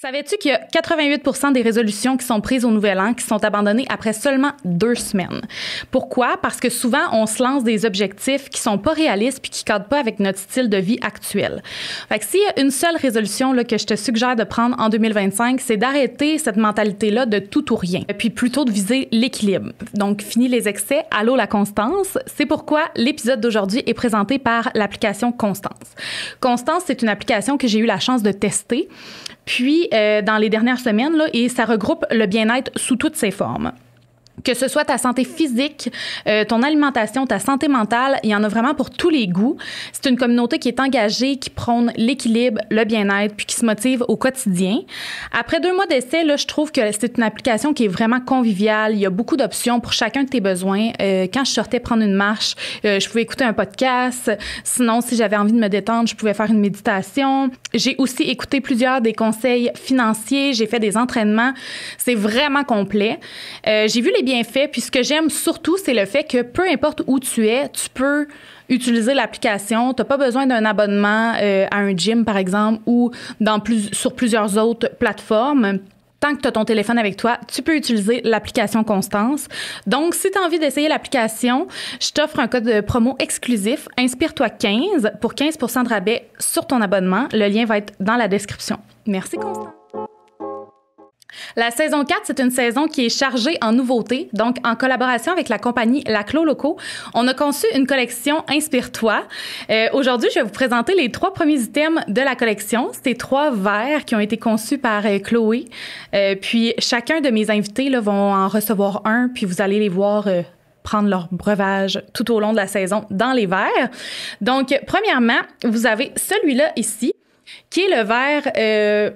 Savais-tu qu'il y a 88% des résolutions qui sont prises au Nouvel An qui sont abandonnées après seulement 2 semaines? Pourquoi? Parce que souvent, on se lance des objectifs qui sont pas réalistes puis qui ne cadrent pas avec notre style de vie actuel. Fait que s'il y a une seule résolution là, que je te suggère de prendre en 2025, c'est d'arrêter cette mentalité-là de tout ou rien, puis plutôt de viser l'équilibre. Donc, fini les excès, allô la constance. C'est pourquoi l'épisode d'aujourd'hui est présenté par l'application Constance. Constance, c'est une application que j'ai eu la chance de tester. Puis, dans les dernières semaines, là, et ça regroupe le bien-être sous toutes ses formes. Que ce soit ta santé physique, ton alimentation, ta santé mentale, il y en a vraiment pour tous les goûts. C'est une communauté qui est engagée, qui prône l'équilibre, le bien-être, puis qui se motive au quotidien. Après 2 mois d'essai, là, je trouve que c'est une application qui est vraiment conviviale. Il y a beaucoup d'options pour chacun de tes besoins. Quand je sortais prendre une marche, je pouvais écouter un podcast. Sinon, si j'avais envie de me détendre, je pouvais faire une méditation. J'ai aussi écouté plusieurs des conseils financiers. J'ai fait des entraînements. C'est vraiment complet. J'ai vu les bienfaits, puis ce que j'aime surtout, c'est le fait que peu importe où tu es, tu peux utiliser l'application. Tu n'as pas besoin d'un abonnement à un gym, par exemple, ou sur plusieurs autres plateformes. Tant que tu as ton téléphone avec toi, tu peux utiliser l'application Constance. Donc, si tu as envie d'essayer l'application, je t'offre un code de promo exclusif, Inspire-toi 15 pour 15% de rabais sur ton abonnement. Le lien va être dans la description. Merci, Constance. La saison 4, c'est une saison qui est chargée en nouveautés. Donc, en collaboration avec la compagnie La Clos Locaux, on a conçu une collection Inspire-toi. Aujourd'hui, je vais vous présenter les 3 premiers items de la collection. C'est 3 verres qui ont été conçus par Chloé. Puis, chacun de mes invités là, vont en recevoir un, puis vous allez les voir prendre leur breuvage tout au long de la saison dans les verres. Donc, premièrement, vous avez celui-là ici, qui est le verre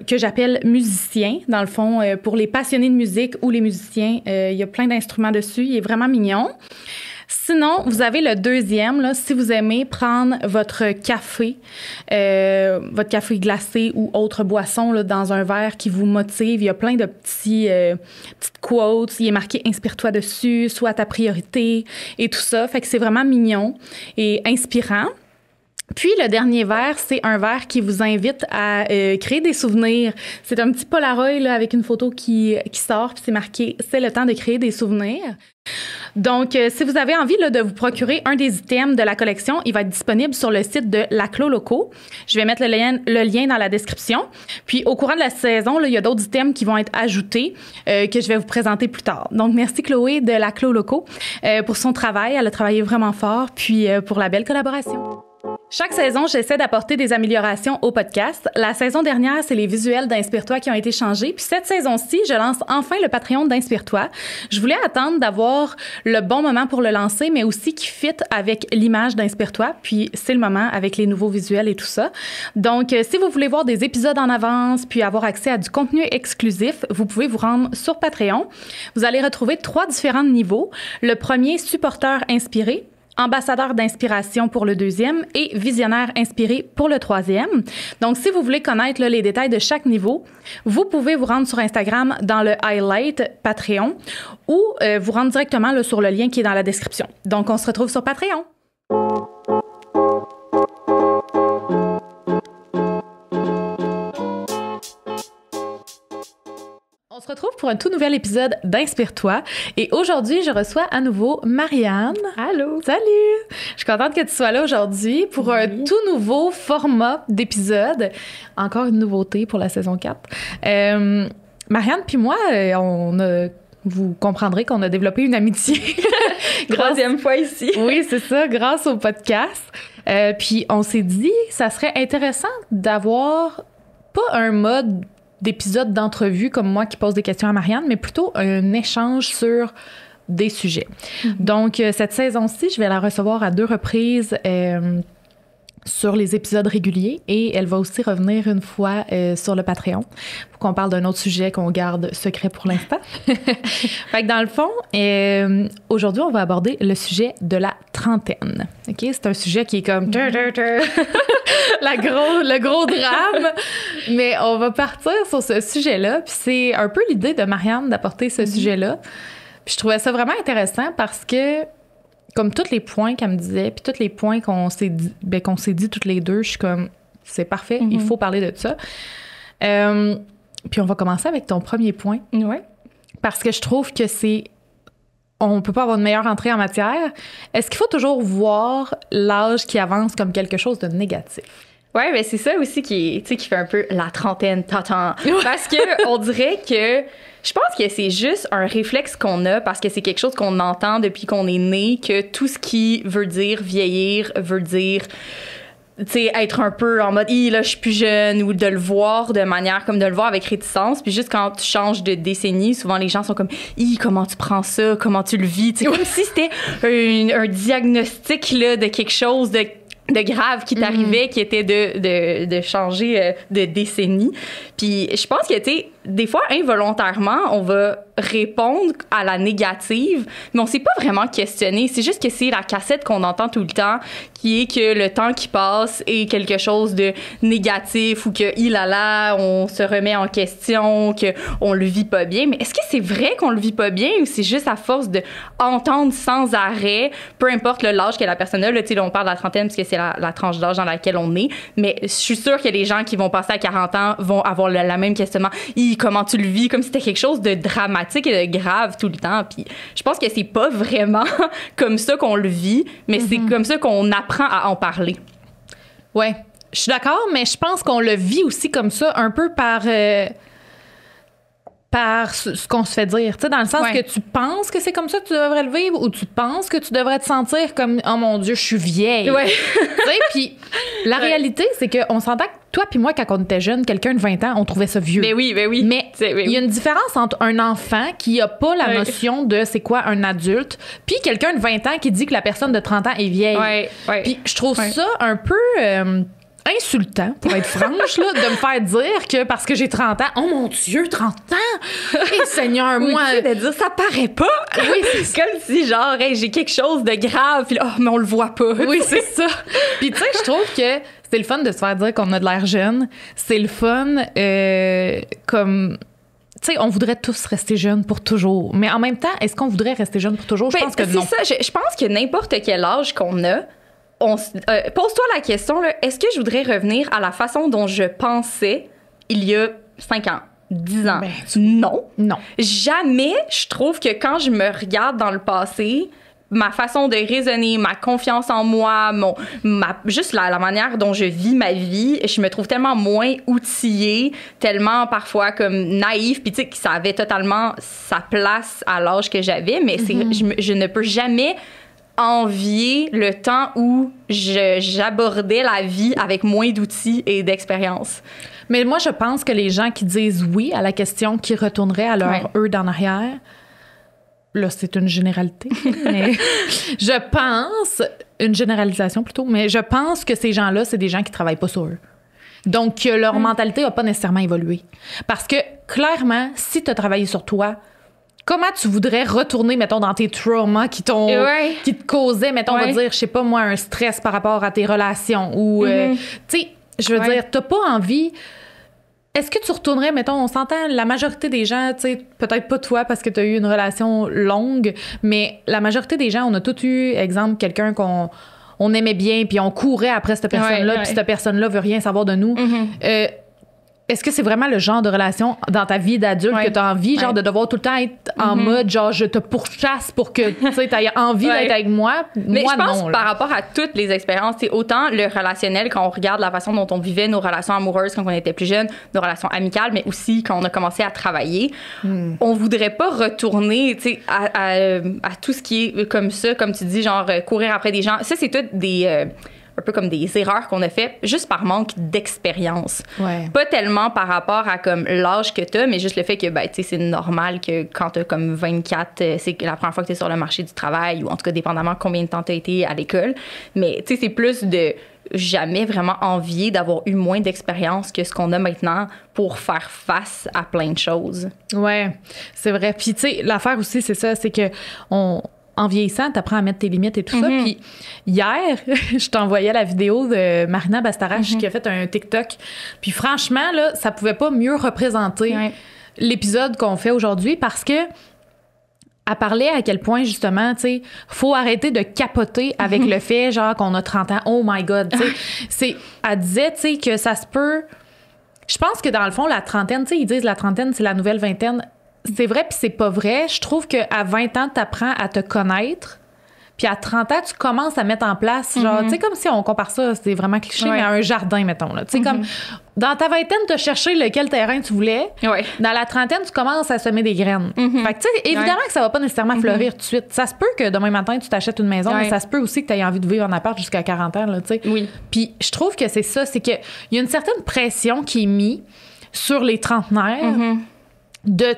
que j'appelle musicien, dans le fond, pour les passionnés de musique ou les musiciens. Il y a plein d'instruments dessus. Il est vraiment mignon. Sinon, vous avez le deuxième, là, si vous aimez prendre votre café glacé ou autre boisson là, dans un verre qui vous motive. Il y a plein de petites quotes. Il est marqué « Inspire-toi » dessus, « Sois ta priorité » et tout ça. Fait que c'est vraiment mignon et inspirant. Puis, le dernier verre, c'est un verre qui vous invite à créer des souvenirs. C'est un petit Polaroid là, avec une photo qui sort, puis c'est marqué « C'est le temps de créer des souvenirs ». Donc, si vous avez envie là, de vous procurer un des items de la collection, il va être disponible sur le site de La Clos Locaux. Je vais mettre le lien dans la description. Puis, au courant de la saison, là, il y a d'autres items qui vont être ajoutés que je vais vous présenter plus tard. Donc, merci Chloé de La Clos Locaux pour son travail. Elle a travaillé vraiment fort, puis pour la belle collaboration. Chaque saison, j'essaie d'apporter des améliorations au podcast. La saison dernière, c'est les visuels d'Inspire-toi qui ont été changés. Puis cette saison-ci, je lance enfin le Patreon d'Inspire-toi. Je voulais attendre d'avoir le bon moment pour le lancer, mais aussi qui fit avec l'image d'Inspire-toi. Puis c'est le moment avec les nouveaux visuels et tout ça. Donc, si vous voulez voir des épisodes en avance puis avoir accès à du contenu exclusif, vous pouvez vous rendre sur Patreon. Vous allez retrouver 3 différents niveaux. Le premier, supporteur inspiré. Ambassadeur d'inspiration pour le 2e et visionnaire inspiré pour le 3e. Donc, si vous voulez connaître là, les détails de chaque niveau, vous pouvez vous rendre sur Instagram dans le highlight Patreon ou vous rendre directement là, sur le lien qui est dans la description. Donc, on se retrouve sur Patreon. On se retrouve pour un tout nouvel épisode d'Inspire-toi. Et aujourd'hui, je reçois à nouveau Marianne. Allô! Salut! Je suis contente que tu sois là aujourd'hui pour un tout nouveau format d'épisode. Encore une nouveauté pour la saison 4. Marianne puis moi, vous comprendrez qu'on a développé une amitié. 3e fois ici. Oui, c'est ça, grâce au podcast. Puis on s'est dit, ça serait intéressant d'avoir pas un mode d'épisodes d'entrevue comme moi qui pose des questions à Marianne, mais plutôt un échange sur des sujets. Donc, cette saison-ci, je vais la recevoir à 2 reprises sur les épisodes réguliers et elle va aussi revenir une fois sur le Patreon pour qu'on parle d'un autre sujet qu'on garde secret pour l'instant. Fait que dans le fond, aujourd'hui, on va aborder le sujet de la trentaine. OK? C'est un sujet qui est comme le gros drame, mais on va partir sur ce sujet-là. Puis c'est un peu l'idée de Marianne d'apporter ce sujet-là. Puis je trouvais ça vraiment intéressant parce que comme tous les points qu'elle me disait, puis tous les points qu'on s'est dit toutes les deux, je suis comme, c'est parfait, il faut parler de ça. Puis on va commencer avec ton premier point. Ouais. Parce que je trouve que on peut pas avoir de meilleure entrée en matière. Est-ce qu'il faut toujours voir l'âge qui avance comme quelque chose de négatif? Ouais, ben c'est ça aussi qui fait un peu la trentaine, t'entends. Parce que on dirait que je pense que c'est juste un réflexe qu'on a parce que c'est quelque chose qu'on entend depuis qu'on est né, que tout ce qui veut dire vieillir veut dire être un peu en mode là je suis plus jeune, ou de le voir de manière comme de le voir avec réticence. Puis juste quand tu changes de décennie, souvent les gens sont comme comment tu prends ça, comment tu le vis, comme si c'était un diagnostic là de quelque chose de grave qui t'arrivait, qui était de changer de décennie. Puis je pense que des fois involontairement on va répondre à la négative, mais on s'est pas vraiment questionné. C'est juste que c'est la cassette qu'on entend tout le temps, qui est que le temps qui passe est quelque chose de négatif, ou que on se remet en question, que on le vit pas bien. Mais est-ce que c'est vrai qu'on le vit pas bien, ou c'est juste à force de entendre sans arrêt, peu importe l'âge que la personne a, là, on parle de la trentaine parce que c'est la tranche d'âge dans laquelle on est, mais je suis sûre que les gens qui vont passer à 40 ans vont avoir la même questionnement. Comment tu le vis, comme si c'était quelque chose de dramatique et de grave tout le temps. Puis je pense que c'est pas vraiment comme ça qu'on le vit, mais c'est comme ça qu'on apprend à en parler. Ouais, je suis d'accord, mais je pense qu'on le vit aussi comme ça, un peu par ce qu'on se fait dire, tu sais, dans le sens que tu penses que c'est comme ça que tu devrais le vivre, ou tu penses que tu devrais te sentir comme oh mon Dieu, je suis vieille. Ouais. Tu sais, puis la réalité, c'est qu'on s'entend que toi puis moi, quand on était jeune, quelqu'un de 20 ans, on trouvait ça vieux. Ben oui. Mais il y a une différence entre un enfant qui a pas la notion de c'est quoi un adulte, puis quelqu'un de 20 ans qui dit que la personne de 30 ans est vieille. Ouais. Puis je trouve ça un peu insultant, pour être franche, là, de me faire dire que parce que j'ai 30 ans, oh mon Dieu, 30 ans! Et Seigneur, moi... de dire, ça paraît pas! Oui, c'est comme si, genre, j'ai quelque chose de grave, puis là, mais on le voit pas. Oui, c'est ça. Puis tu sais, je trouve que c'est le fun de se faire dire qu'on a de l'air jeune. C'est le fun comme... Tu sais, on voudrait tous rester jeunes pour toujours. Mais en même temps, est-ce qu'on voudrait rester jeune pour toujours? Je pense que non. C'est ça. Je pense que n'importe quel âge qu'on a, pose-toi la question, là, est-ce que je voudrais revenir à la façon dont je pensais il y a 5 ans, 10 ans? Non. Jamais, je trouve que quand je me regarde dans le passé, ma façon de raisonner, ma confiance en moi, juste la manière dont je vis ma vie, je me trouve tellement moins outillée, tellement parfois comme naïve, puis tu sais, que ça avait totalement sa place à l'âge que j'avais, mais je ne peux jamais envier le temps où j'abordais la vie avec moins d'outils et d'expérience. Mais moi, je pense que les gens qui disent oui à la question qui retourneraient à leur eux d'en arrière, là, c'est une généralité, mais je pense, une généralisation plutôt, mais je pense que ces gens-là, c'est des gens qui travaillent pas sur eux. Donc, leur mentalité n'a pas nécessairement évolué. Parce que, clairement, si tu as travaillé sur toi, comment tu voudrais retourner, mettons, dans tes traumas qui te causaient, mettons, on va dire, je sais pas moi, un stress par rapport à tes relations, ou, tu sais, je veux dire, t'as pas envie... Est-ce que tu retournerais, mettons, on s'entend, la majorité des gens, tu sais, peut-être pas toi parce que tu as eu une relation longue, mais la majorité des gens, on a tous eu, exemple, quelqu'un qu'on aimait bien, puis on courait après cette personne-là, puis cette personne-là veut rien savoir de nous. Est-ce que c'est vraiment le genre de relation dans ta vie d'adulte que tu as envie, genre, de devoir tout le temps être en mode, genre, je te pourchasse pour que, tu sais, tu aies envie d'être avec moi? Mais moi, je pense, non, par rapport à toutes les expériences, c'est autant le relationnel, quand on regarde la façon dont on vivait nos relations amoureuses quand on était plus jeune, nos relations amicales, mais aussi quand on a commencé à travailler, on voudrait pas retourner, tu sais, à tout ce qui est comme ça, comme tu dis, genre, courir après des gens. Ça, c'est tout des... un peu comme des erreurs qu'on a fait juste par manque d'expérience. Pas tellement par rapport à comme l'âge que t'as, mais juste le fait que ben, tu sais, c'est normal que quand t'as comme 24, c'est la première fois que t'es sur le marché du travail, ou en tout cas dépendamment combien de temps t'as été à l'école. Mais tu sais, c'est plus de jamais vraiment envier d'avoir eu moins d'expérience que ce qu'on a maintenant pour faire face à plein de choses. Ouais, c'est vrai. Puis tu sais, l'affaire aussi, c'est ça, c'est que en vieillissant, t'apprends à mettre tes limites et tout ça. Puis hier, je t'envoyais la vidéo de Marina Bastarache qui a fait un TikTok. Puis franchement, là, ça pouvait pas mieux représenter l'épisode qu'on fait aujourd'hui, parce que elle parlait à quel point, justement, tu sais, faut arrêter de capoter avec le fait, genre, qu'on a 30 ans. Oh my God, tu sais. Elle disait, tu sais, que ça se peut... je pense que dans le fond, la trentaine, tu sais, ils disent la trentaine, c'est la nouvelle vingtaine. C'est vrai, puis c'est pas vrai. Je trouve qu'à 20 ans, t'apprends à te connaître. Puis à 30 ans, tu commences à mettre en place, genre, tu sais, comme si on compare ça, c'est vraiment cliché, mais à un jardin, mettons, là. Tu sais, comme, dans ta vingtaine, tu as cherché lequel terrain tu voulais. Ouais. Dans la trentaine, tu commences à semer des graines. Fait que, tu sais, évidemment que ça va pas nécessairement fleurir tout de suite. Ça se peut que demain matin, tu t'achètes une maison, mais ça se peut aussi que tu aies envie de vivre en appart jusqu'à 40 ans, là, tu sais. Oui. Puis je trouve que c'est ça, c'est qu'il y a une certaine pression qui est mise sur les trentenaires de,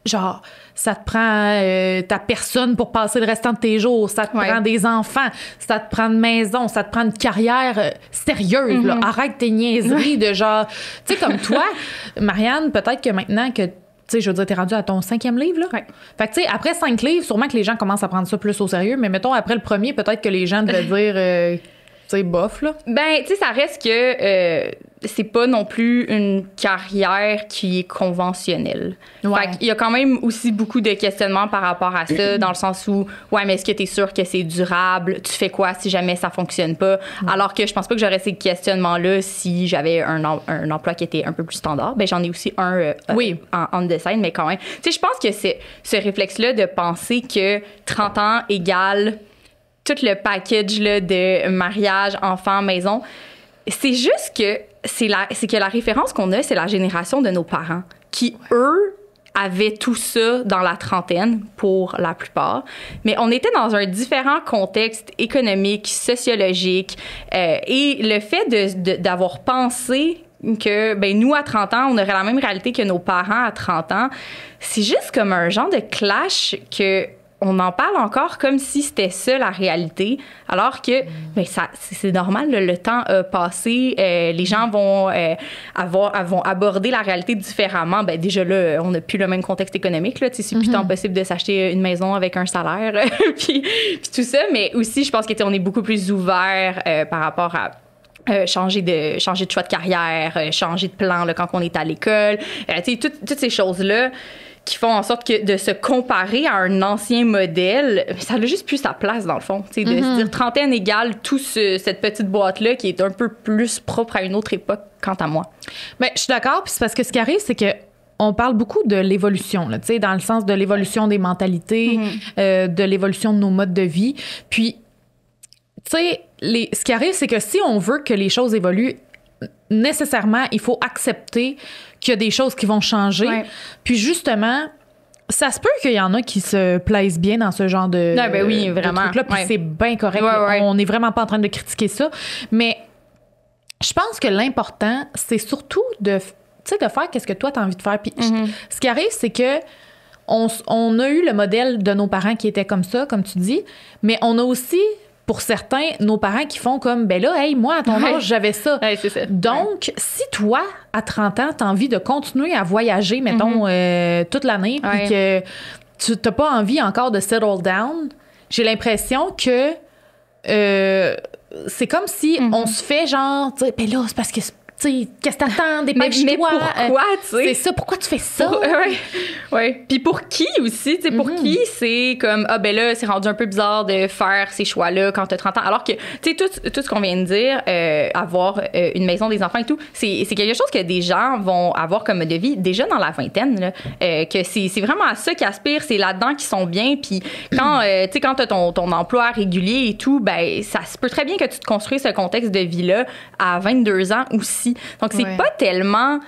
genre, ça te prend ta personne pour passer le restant de tes jours, ça te prend des enfants, ça te prend une maison, ça te prend une carrière sérieuse. Là. Arrête tes niaiseries de genre... Tu sais, comme toi, Marianne, peut-être que maintenant que... Tu sais, je veux dire, t'es rendue à ton 5e livre, là. Ouais. Fait que, tu sais, après 5 livres, sûrement que les gens commencent à prendre ça plus au sérieux, mais mettons, après le premier, peut-être que les gens devraient dire... tu sais, bof, là. Ben, tu sais, ça reste que c'est pas non plus une carrière qui est conventionnelle. Ouais. Fait qu'il y a quand même aussi beaucoup de questionnements par rapport à ça, dans le sens où, ouais, mais est-ce que t'es sûr que c'est durable? Tu fais quoi si jamais ça fonctionne pas? Alors que je pense pas que j'aurais ces questionnements-là si j'avais un emploi qui était un peu plus standard. Ben, j'en ai aussi un en design, mais quand même. Tu sais, je pense que c'est ce réflexe-là de penser que 30 ans égale tout le package là, de mariage, enfant, maison, c'est juste que c'est que la référence qu'on a, c'est la génération de nos parents qui, eux, avaient tout ça dans la trentaine, pour la plupart. Mais on était dans un différent contexte économique, sociologique, et le fait d'avoir pensé que, ben, nous, à 30 ans, on aurait la même réalité que nos parents à 30 ans, c'est juste comme un genre de clash que on en parle encore comme si c'était ça la réalité, alors que ben, c'est normal, le temps a passé, les gens vont aborder la réalité différemment. Ben, déjà là, on n'a plus le même contexte économique, là, c'est plus tant possible de s'acheter une maison avec un salaire, puis tout ça, mais aussi je pense qu'on est beaucoup plus ouvert par rapport à changer de choix de carrière, changer de plan là, quand on est à l'école, toutes ces choses-là qui font en sorte que de se comparer à un ancien modèle, ça n'a juste plus sa place dans le fond. De se dire trentaine égale tout cette petite boîte-là qui est un peu plus propre à une autre époque, quant à moi. Bien, je suis d'accord, puis c'est parce que ce qui arrive, c'est que on parle beaucoup de l'évolution, là, dans le sens de l'évolution des mentalités, de l'évolution de nos modes de vie. Puis, tu sais, ce qui arrive, c'est que si on veut que les choses évoluent, nécessairement, il faut accepter qu'il y a des choses qui vont changer. Ouais. Puis justement, ça se peut qu'il y en a qui se plaisent bien dans ce genre de, ben oui, vraiment. de truc-là, puis c'est bien correct. On n'est vraiment pas en train de critiquer ça. Mais je pense que l'important, c'est surtout de faire qu'est-ce que toi, tu as envie de faire. Puis ce qui arrive, c'est que on a eu le modèle de nos parents qui était comme ça, comme tu dis, mais on a aussi... pour certains, nos parents qui font comme, ben là, hey, moi, à ton âge, j'avais ça. Ouais, c'est ça. Donc, si toi, à 30 ans, t'as envie de continuer à voyager, mettons, toute l'année, puis que tu n'as pas envie encore de settle down, j'ai l'impression que c'est comme si on se fait genre, ben là, c'est parce que... tu sais, qu'est-ce que t'attends? Dépêche-toi. Mais pourquoi, tu sais? C'est ça, pourquoi tu fais ça? Ouais. Puis pour qui aussi? Tu sais, pour qui c'est comme, ah ben là, c'est rendu un peu bizarre de faire ces choix-là quand t'as 30 ans. Alors que, tu sais, tout ce qu'on vient de dire, avoir une maison, des enfants et tout, c'est quelque chose que des gens vont avoir comme mode de vie déjà dans la vingtaine, là, que c'est vraiment à ça qu'ils aspirent, c'est là-dedans qu'ils sont bien. Puis quand, tu sais, quand t'as ton emploi régulier et tout, ben ça se peut très bien que tu te construises ce contexte de vie-là à 22 ans aussi. Donc, c'est pas tellement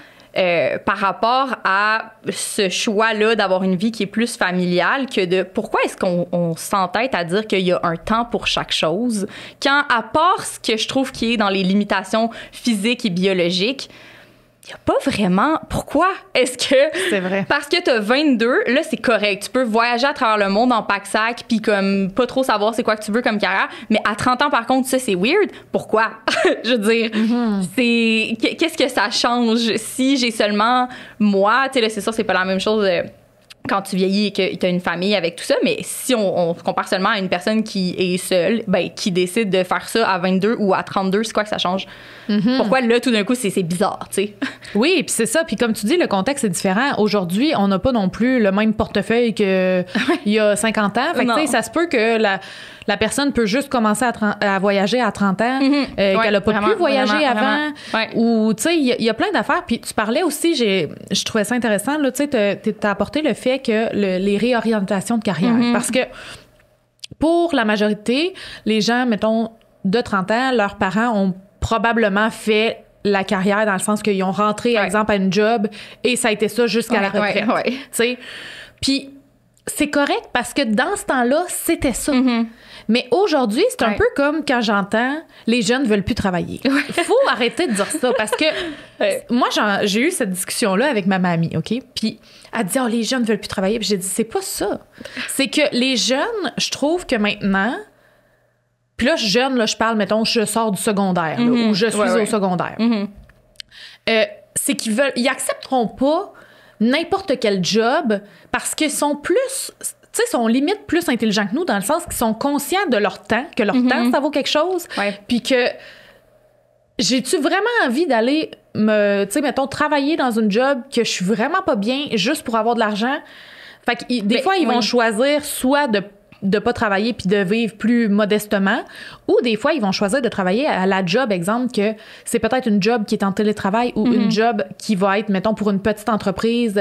par rapport à ce choix-là d'avoir une vie qui est plus familiale que de pourquoi est-ce qu'on s'entête à dire qu'il y a un temps pour chaque chose quand, à part ce que je trouve qui est dans les limitations physiques et biologiques, il n'y a pas vraiment... Pourquoi est-ce que... C'est vrai. Parce que tu as 22, là, c'est correct. Tu peux voyager à travers le monde en pack-sac puis comme pas trop savoir c'est quoi que tu veux comme carrière. Mais à 30 ans, par contre, ça, c'est weird. Pourquoi? Je veux dire, c'est... Qu'est-ce que ça change si j'ai seulement moi? Tu sais, là, c'est sûr, c'est pas la même chose... quand tu vieillis et que tu as une famille avec tout ça, mais si on se compare seulement à une personne qui est seule, ben, qui décide de faire ça à 22 ou à 32, c'est quoi que ça change? Pourquoi là, tout d'un coup, c'est bizarre, tu sais? Oui, puis c'est ça. Puis comme tu dis, le contexte est différent. Aujourd'hui, on n'a pas non plus le même portefeuille qu'il y a 50 ans. Fait que, tu sais, ça se peut que la personne peut juste commencer à voyager à 30 ans, qu'elle n'a pas pu voyager avant. Ouais. Ou, tu sais, il y a plein d'affaires. Puis tu parlais aussi, je trouvais ça intéressant, là, tu sais, t'as apporté le fait que les réorientations de carrière. Parce que pour la majorité, les gens, mettons, de 30 ans, leurs parents ont probablement fait la carrière dans le sens qu'ils ont rentré, par exemple, à une job et ça a été ça jusqu'à la retraite. Tu sais? Puis c'est correct parce que dans ce temps-là, c'était ça. Mais aujourd'hui, c'est un peu comme quand j'entends les jeunes veulent plus travailler. Faut arrêter de dire ça parce que moi, j'ai eu cette discussion-là avec ma mamie, OK? Puis elle dit, les jeunes veulent plus travailler. Puis j'ai dit, c'est pas ça. C'est que les jeunes, je trouve que maintenant, puis là, jeune, là, je parle, mettons, je sors du secondaire là, ou je suis au secondaire. C'est ils accepteront pas n'importe quel job parce qu'ils sont plus... Tu sais, sont limite plus intelligents que nous dans le sens qu'ils sont conscients de leur temps, que leur temps, ça vaut quelque chose. Puis que j'ai-tu vraiment envie d'aller tu sais, mettons, travailler dans une job que je suis vraiment pas bien juste pour avoir de l'argent? Fait que des fois, ils vont choisir soit de pas travailler puis de vivre plus modestement, ou des fois, ils vont choisir de travailler à la job, exemple, que c'est peut-être une job qui est en télétravail ou une job qui va être, mettons, pour une petite entreprise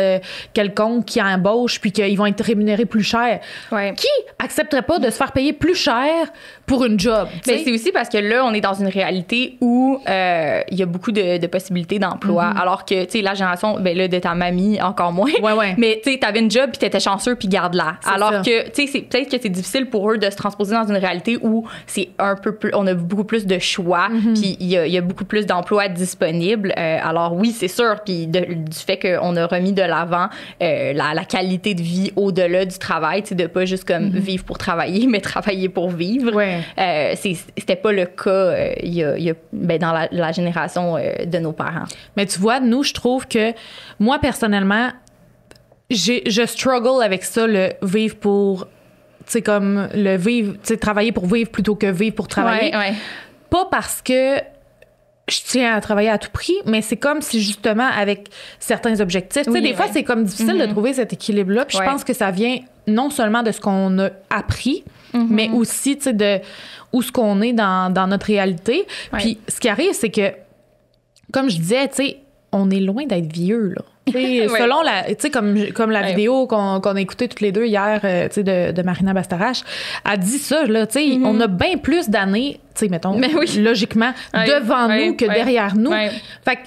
quelconque qui embauche puis qu'ils vont être rémunérés plus cher. Qui accepterait pas de se faire payer plus cher pour une job? Mais c'est aussi parce que là, on est dans une réalité où il y a beaucoup de possibilités d'emploi, alors que, tu sais, la génération, ben là, de ta mamie, encore moins. Mais, tu sais, t'avais une job puis t'étais chanceux puis garde-la. Alors que, tu sais, c'est peut-être que c'est difficile pour eux de se transposer dans une réalité où c'est un peu plus, on a beaucoup plus de choix, puis il y a beaucoup plus d'emplois disponibles. Alors oui, c'est sûr, puis du fait qu'on a remis de l'avant la qualité de vie au-delà du travail, tu sais, de pas juste comme vivre pour travailler, mais travailler pour vivre. C'était pas le cas dans la génération de nos parents. Mais tu vois, nous, je trouve que moi, personnellement, je struggle avec ça, le vivre pour... C'est comme le vivre, tu sais, travailler pour vivre plutôt que vivre pour travailler. Pas parce que je tiens à travailler à tout prix, mais c'est comme si justement avec certains objectifs, tu sais, des fois c'est comme difficile de trouver cet équilibre-là. Puis je pense que ça vient non seulement de ce qu'on a appris, mais aussi, tu sais, de où ce qu'on est dans notre réalité. Puis ce qui arrive, c'est que, comme je disais, tu sais, on est loin d'être vieux, là. Selon la, tu sais, comme la vidéo qu'on a écoutée toutes les deux hier, tu sais, de Marina Bastarache, elle dit ça, là, tu sais, on a bien plus d'années, tu sais, mettons, logiquement, devant nous que derrière nous. Fait que,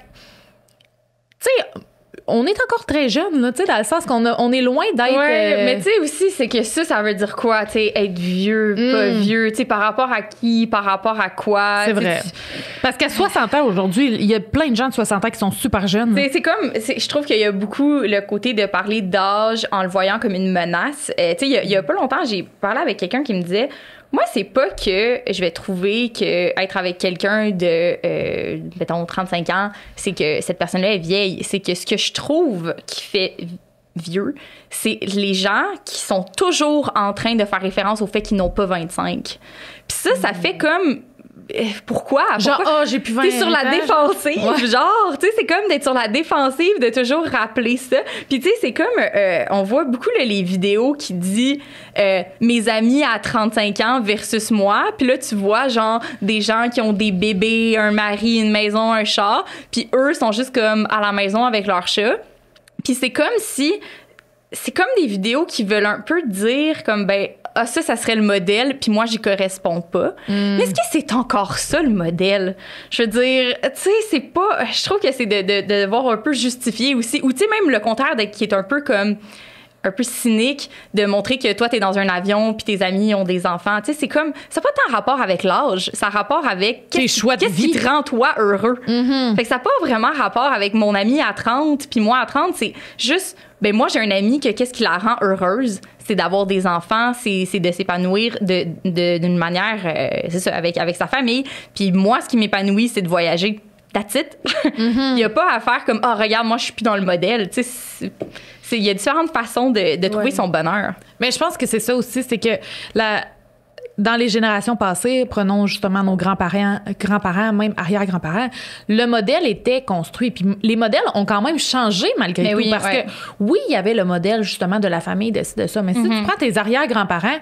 tu sais, on est encore très jeune, là, tu sais, dans le sens qu'on est loin d'être... mais tu sais aussi, c'est que ça veut dire quoi, tu sais, être vieux, pas vieux, tu sais, par rapport à qui, par rapport à quoi. C'est vrai. Parce qu'à 60 ans, aujourd'hui, il y a plein de gens de 60 ans qui sont super jeunes. C'est comme... Je trouve qu'il y a beaucoup le côté de parler d'âge en le voyant comme une menace. Tu sais, il y a pas longtemps, j'ai parlé avec quelqu'un qui me disait... Moi, c'est pas que je vais trouver que être avec quelqu'un de, mettons, 35 ans, c'est que cette personne-là est vieille. C'est que ce que je trouve qui fait vieux, c'est les gens qui sont toujours en train de faire référence au fait qu'ils n'ont pas 25. Puis ça fait comme... Pourquoi? Genre, j'ai plus 20 ans. T'es sur la défensive. Genre, tu sais, c'est comme d'être sur la défensive, de toujours rappeler ça. Puis, tu sais, c'est comme, on voit beaucoup les vidéos qui disent mes amis à 35 ans versus moi. Puis là, tu vois, genre, des gens qui ont des bébés, un mari, une maison, un chat. Puis eux sont juste comme à la maison avec leur chat. Puis c'est comme si... C'est comme des vidéos qui veulent un peu dire comme, ça serait le modèle, puis moi, j'y corresponds pas. Mais est-ce que c'est encore ça, le modèle? Je veux dire, tu sais, c'est pas... Je trouve que c'est de devoir un peu justifier aussi. Ou tu sais, même le contraire, qui est un peu comme... un peu cynique, de montrer que toi, t'es dans un avion puis tes amis ont des enfants. Tu sais, c'est comme... Ça n'a pas tant rapport avec l'âge, ça a rapport avec... Qu'est-ce qui te rend, toi, heureux? Fait que ça n'a pas vraiment rapport avec mon ami à 30 puis moi à 30. C'est juste... moi, j'ai un ami que qu'est-ce qui la rend heureuse? C'est d'avoir des enfants, c'est de s'épanouir d'une manière, c'est ça, avec sa famille. Puis moi, ce qui m'épanouit, c'est de voyager. that's it. Il y a pas à faire comme, regarde, moi, je suis plus dans le modèle. Tu sais, il y a différentes façons de trouver son bonheur. Mais je pense que c'est ça aussi, c'est que dans les générations passées, prenons justement nos grands-parents, même arrière-grands-parents, le modèle était construit. Puis les modèles ont quand même changé malgré tout. Parce que oui, il y avait le modèle justement de la famille, de ça. Mais si tu prends tes arrière-grands-parents,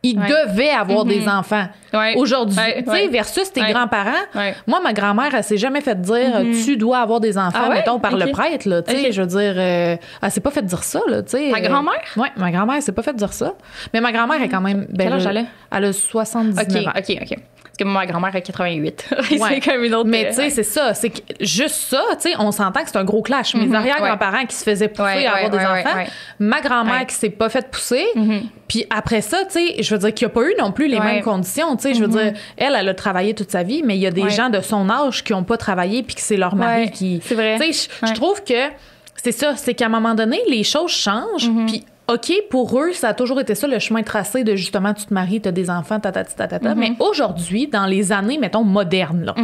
ils devaient avoir des enfants. Aujourd'hui, tu sais, versus tes grands-parents. Moi, ma grand-mère, elle s'est jamais fait dire tu dois avoir des enfants, mettons, par le prêtre, là. Tu sais, je veux dire, elle s'est pas fait dire ça, là. Tu sais. Ta grand-mère? Oui, ma grand-mère s'est pas fait dire ça. Mais ma grand-mère est quand même. Quel âge elle a 79 ans. OK. Parce que ma grand-mère a 88. C'est comme une autre. Mais tu sais, c'est ça. C'est que juste ça, tu sais, on s'entend que c'est un gros clash. Mes arrière-grands-parents qui se faisaient pousser à avoir des enfants. Ma grand-mère qui s'est pas fait pousser. Puis après ça, tu sais, je veux dire qu'il n'y a pas eu non plus les mêmes conditions. Tu sais, je veux dire, elle a travaillé toute sa vie, mais il y a des gens de son âge qui n'ont pas travaillé puis que c'est leur mari qui. C'est vrai. Tu sais, je trouve que c'est ça. C'est qu'à un moment donné, les choses changent. Puis OK, pour eux, ça a toujours été ça, le chemin tracé de justement, tu te maries, tu as des enfants, Mais aujourd'hui, dans les années, mettons, modernes, là,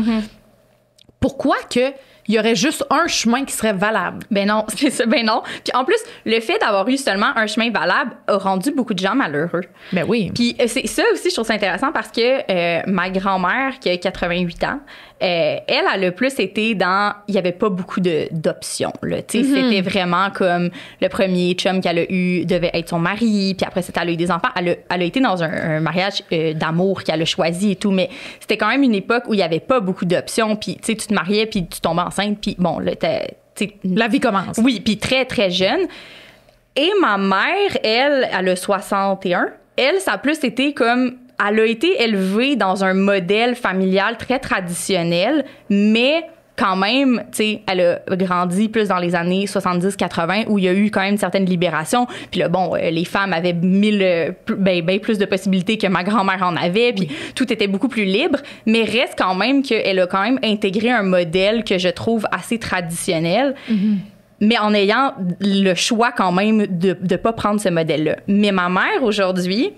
pourquoi que il y aurait juste un chemin qui serait valable? Ben non, c'est ça, ben non. Puis en plus, le fait d'avoir eu seulement un chemin valable a rendu beaucoup de gens malheureux. Ben oui. Puis c'est ça aussi, je trouve ça intéressant parce que ma grand-mère, qui a 88 ans, elle a le plus été dans... Il n'y avait pas beaucoup d'options, là. Tu sais, c'était vraiment comme le premier chum qu'elle a eu devait être son mari, puis après ça, elle a eu des enfants. Elle a été dans un mariage d'amour qu'elle a choisi et tout, mais c'était quand même une époque où il n'y avait pas beaucoup d'options, puis tu sais, tu te mariais, puis tu tombais enceinte, puis bon, là, la vie commence. Oui, puis très, très jeune. Et ma mère, elle a 61. Elle, ça a plus été comme... Elle a été élevée dans un modèle familial très traditionnel, mais quand même, tu sais, elle a grandi plus dans les années 70-80 où il y a eu quand même une certaine libération. Puis là, bon, les femmes avaient bien plus de possibilités que ma grand-mère en avait, puis tout était beaucoup plus libre, mais reste quand même qu'elle a quand même intégré un modèle que je trouve assez traditionnel. Mais en ayant le choix quand même de ne pas prendre ce modèle-là. Mais ma mère, aujourd'hui,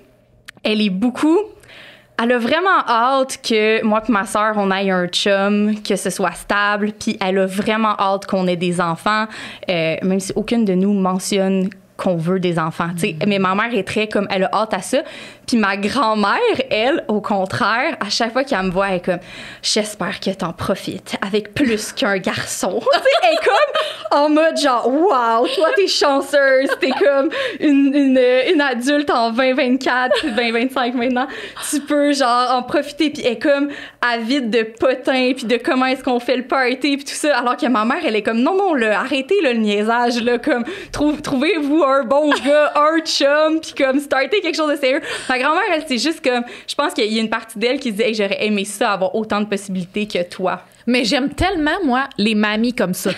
elle a vraiment hâte que moi et ma sœur, on aille un chum, que ce soit stable, puis elle a vraiment hâte qu'on ait des enfants, même si aucune de nous mentionne qu'on veut des enfants, tu sais. Mais ma mère est très comme, elle a hâte à ça. Puis ma grand-mère, elle, au contraire, à chaque fois qu'elle me voit, elle est comme, j'espère que t'en profites avec plus qu'un garçon. Elle est comme en mode genre, wow, toi t'es chanceuse, t'es comme une adulte en 2024, 2025 maintenant, tu peux genre en profiter. Puis elle est comme avide de potins, puis de comment est-ce qu'on fait le party, puis tout ça. Alors que ma mère, elle est comme, non, là, arrêtez là, le niaisage, là, comme, trouvez-vous un bon gars, un chum, puis comme, startez quelque chose de sérieux. Ma grand-mère, elle, c'est juste comme, je pense qu'il y a une partie d'elle qui dit, hey, j'aurais aimé ça, avoir autant de possibilités que toi. Mais j'aime tellement, moi, les mamies comme ça.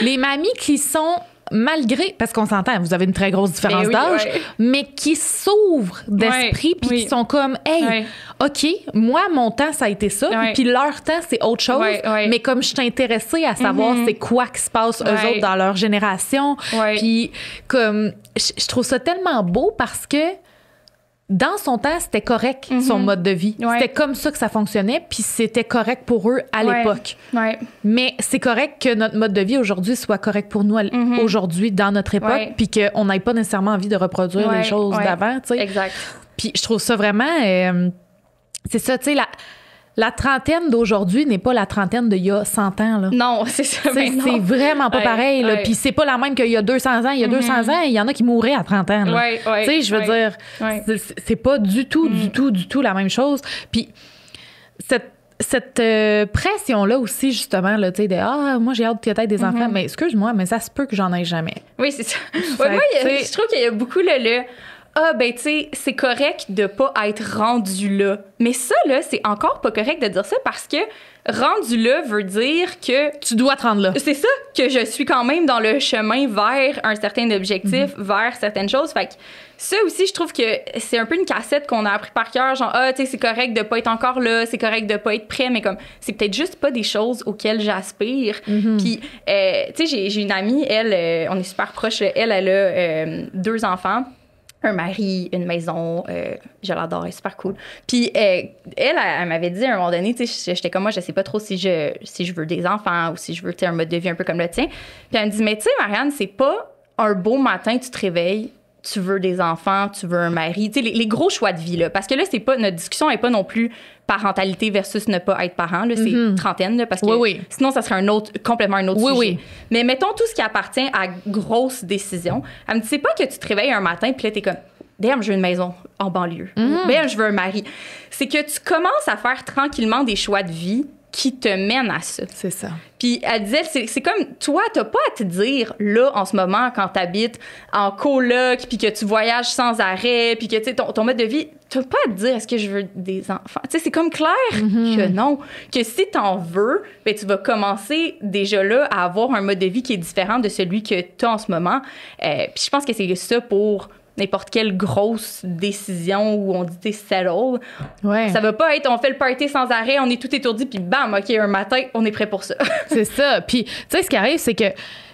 Les mamies qui sont, malgré, parce qu'on s'entend, vous avez une très grosse différence d'âge, mais qui s'ouvrent d'esprit, puis qui sont comme, hey, OK, moi, mon temps, ça a été ça, puis leur temps, c'est autre chose, mais comme je suis intéressée à savoir c'est quoi qui se passe eux autres dans leur génération, puis comme, je trouve ça tellement beau parce que dans son temps, c'était correct, son mode de vie. C'était comme ça que ça fonctionnait, puis c'était correct pour eux à l'époque. Mais c'est correct que notre mode de vie aujourd'hui soit correct pour nous aujourd'hui, dans notre époque, puis qu'on n'ait pas nécessairement envie de reproduire les choses d'avant, tu sais. Exact. Puis je trouve ça vraiment... c'est ça, tu sais, la trentaine d'aujourd'hui n'est pas la trentaine d'il y a 100 ans. Là. Non, c'est ça. C'est vraiment pas pareil. Là. Puis c'est pas la même qu'il y a 200 ans. Il y a 200 ans, il y en a qui mouraient à 30 ans. Tu sais, je veux dire, c'est pas du tout la même chose. Puis cette pression-là aussi, justement, là, tu sais, de moi, j'ai hâte qu'il y ait des enfants. Mais excuse-moi, mais ça se peut que j'en ai jamais. Oui, c'est ça. Moi, je trouve qu'il y a beaucoup ben, tu sais, c'est correct de pas être rendu là. Mais ça, là, c'est encore pas correct de dire ça parce que rendu là veut dire que... Tu dois te rendre là. C'est ça, que je suis quand même dans le chemin vers un certain objectif, vers certaines choses. Fait que ça aussi, je trouve que c'est un peu une cassette qu'on a appris par cœur. Genre, tu sais, c'est correct de pas être encore là, c'est correct de pas être prêt, mais comme, c'est peut-être juste pas des choses auxquelles j'aspire. Puis, tu sais, j'ai une amie, elle, on est super proches, elle a 2 enfants. un mari, une maison. Je l'adore, elle est super cool. Puis elle m'avait dit à un moment donné, tu sais, j'étais comme moi, je sais pas trop si je veux des enfants ou si je veux un mode de vie un peu comme le tien. Puis elle me dit, mais tu sais, Marianne, c'est pas un beau matin, tu te réveilles, tu veux des enfants, tu veux un mari, tu sais, les gros choix de vie, là. Parce que là, c'est pas, notre discussion n'est pas non plus parentalité versus ne pas être parent, là. C'est trentaine, là, parce que sinon, ça serait complètement un autre sujet. Oui. Mais mettons tout ce qui appartient à grosses décisions. Elle me dit, c'est pas que tu te réveilles un matin, puis là, t'es comme, damn, je veux une maison en banlieue. Damn, je veux un mari. C'est que tu commences à faire tranquillement des choix de vie qui te mènent à ça. C'est ça. Puis elle disait, c'est comme, toi, t'as pas à te dire, là, en ce moment, quand t'habites en coloc, puis que tu voyages sans arrêt, puis que, tu sais, ton mode de vie, t'as pas à te dire, est-ce que je veux des enfants? Tu sais, c'est comme clair que non. Que si t'en veux, ben tu vas commencer déjà là à avoir un mode de vie qui est différent de celui que t'as en ce moment. Puis je pense que c'est ça pour n'importe quelle grosse décision où on dit t'es settle. Ouais. Ça va pas être on fait le party sans arrêt, on est tout étourdi, puis bam, OK, un matin, on est prêt pour ça. C'est ça. Puis, tu sais, ce qui arrive, c'est que,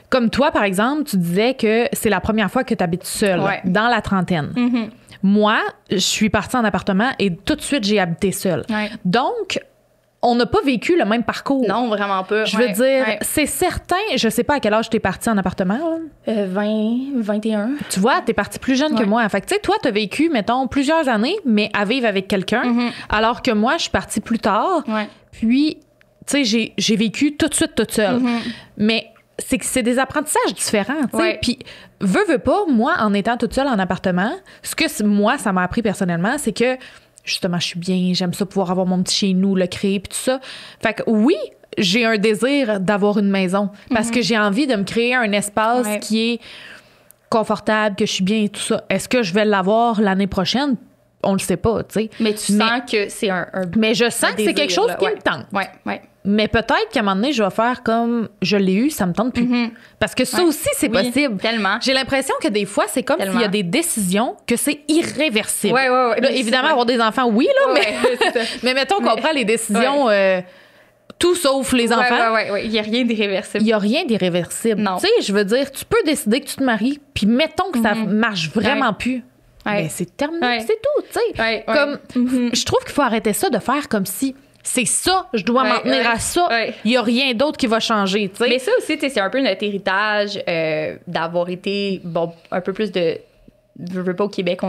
comme toi, par exemple, tu disais que c'est la première fois que tu habites seule, dans la trentaine. Moi, je suis partie en appartement et tout de suite, j'ai habité seule. Donc, on n'a pas vécu le même parcours. Non, vraiment pas. Je veux dire, c'est certain, je sais pas à quel âge t'es partie en appartement. 20, 21. Tu vois, t'es partie plus jeune que moi. Fait que, tu sais, toi, t'as vécu, mettons, plusieurs années, mais à vivre avec quelqu'un, alors que moi, je suis partie plus tard. Puis, tu sais, j'ai vécu tout de suite toute seule. Mais c'est que c'est des apprentissages différents, tu sais. Puis, veux pas, moi, en étant toute seule en appartement, ce que moi, ça m'a appris personnellement, c'est que justement, je suis bien, j'aime ça pouvoir avoir mon petit chez nous, le créer, puis tout ça. Fait que oui, j'ai un désir d'avoir une maison parce que j'ai envie de me créer un espace qui est confortable, que je suis bien et tout ça. Est-ce que je vais l'avoir l'année prochaine? On le sait pas, tu sais. Mais tu sens que c'est un mais je sens que c'est quelque chose qui me tente. Mais peut-être qu'à un moment donné, je vais faire comme je l'ai eu, ça me tente plus. Parce que ça aussi, c'est possible. Tellement. J'ai l'impression que des fois, c'est comme s'il y a des décisions que c'est irréversible. Là, évidemment, avoir des enfants, oui, là, mais mettons qu'on prend les décisions tout sauf les enfants. Il n'y a rien d'irréversible. Il n'y a rien d'irréversible. Tu sais, je veux dire, tu peux décider que tu te maries, puis mettons que ça marche vraiment plus. Ben, c'est terminé, c'est tout, tu sais. Comme, je trouve qu'il faut arrêter ça de faire comme si c'est ça, je dois m'en tenir à ça. Il n'y a rien d'autre qui va changer, tu sais. Mais ça aussi, c'est un peu notre héritage d'avoir été, un peu plus de... Je veux pas au Québec,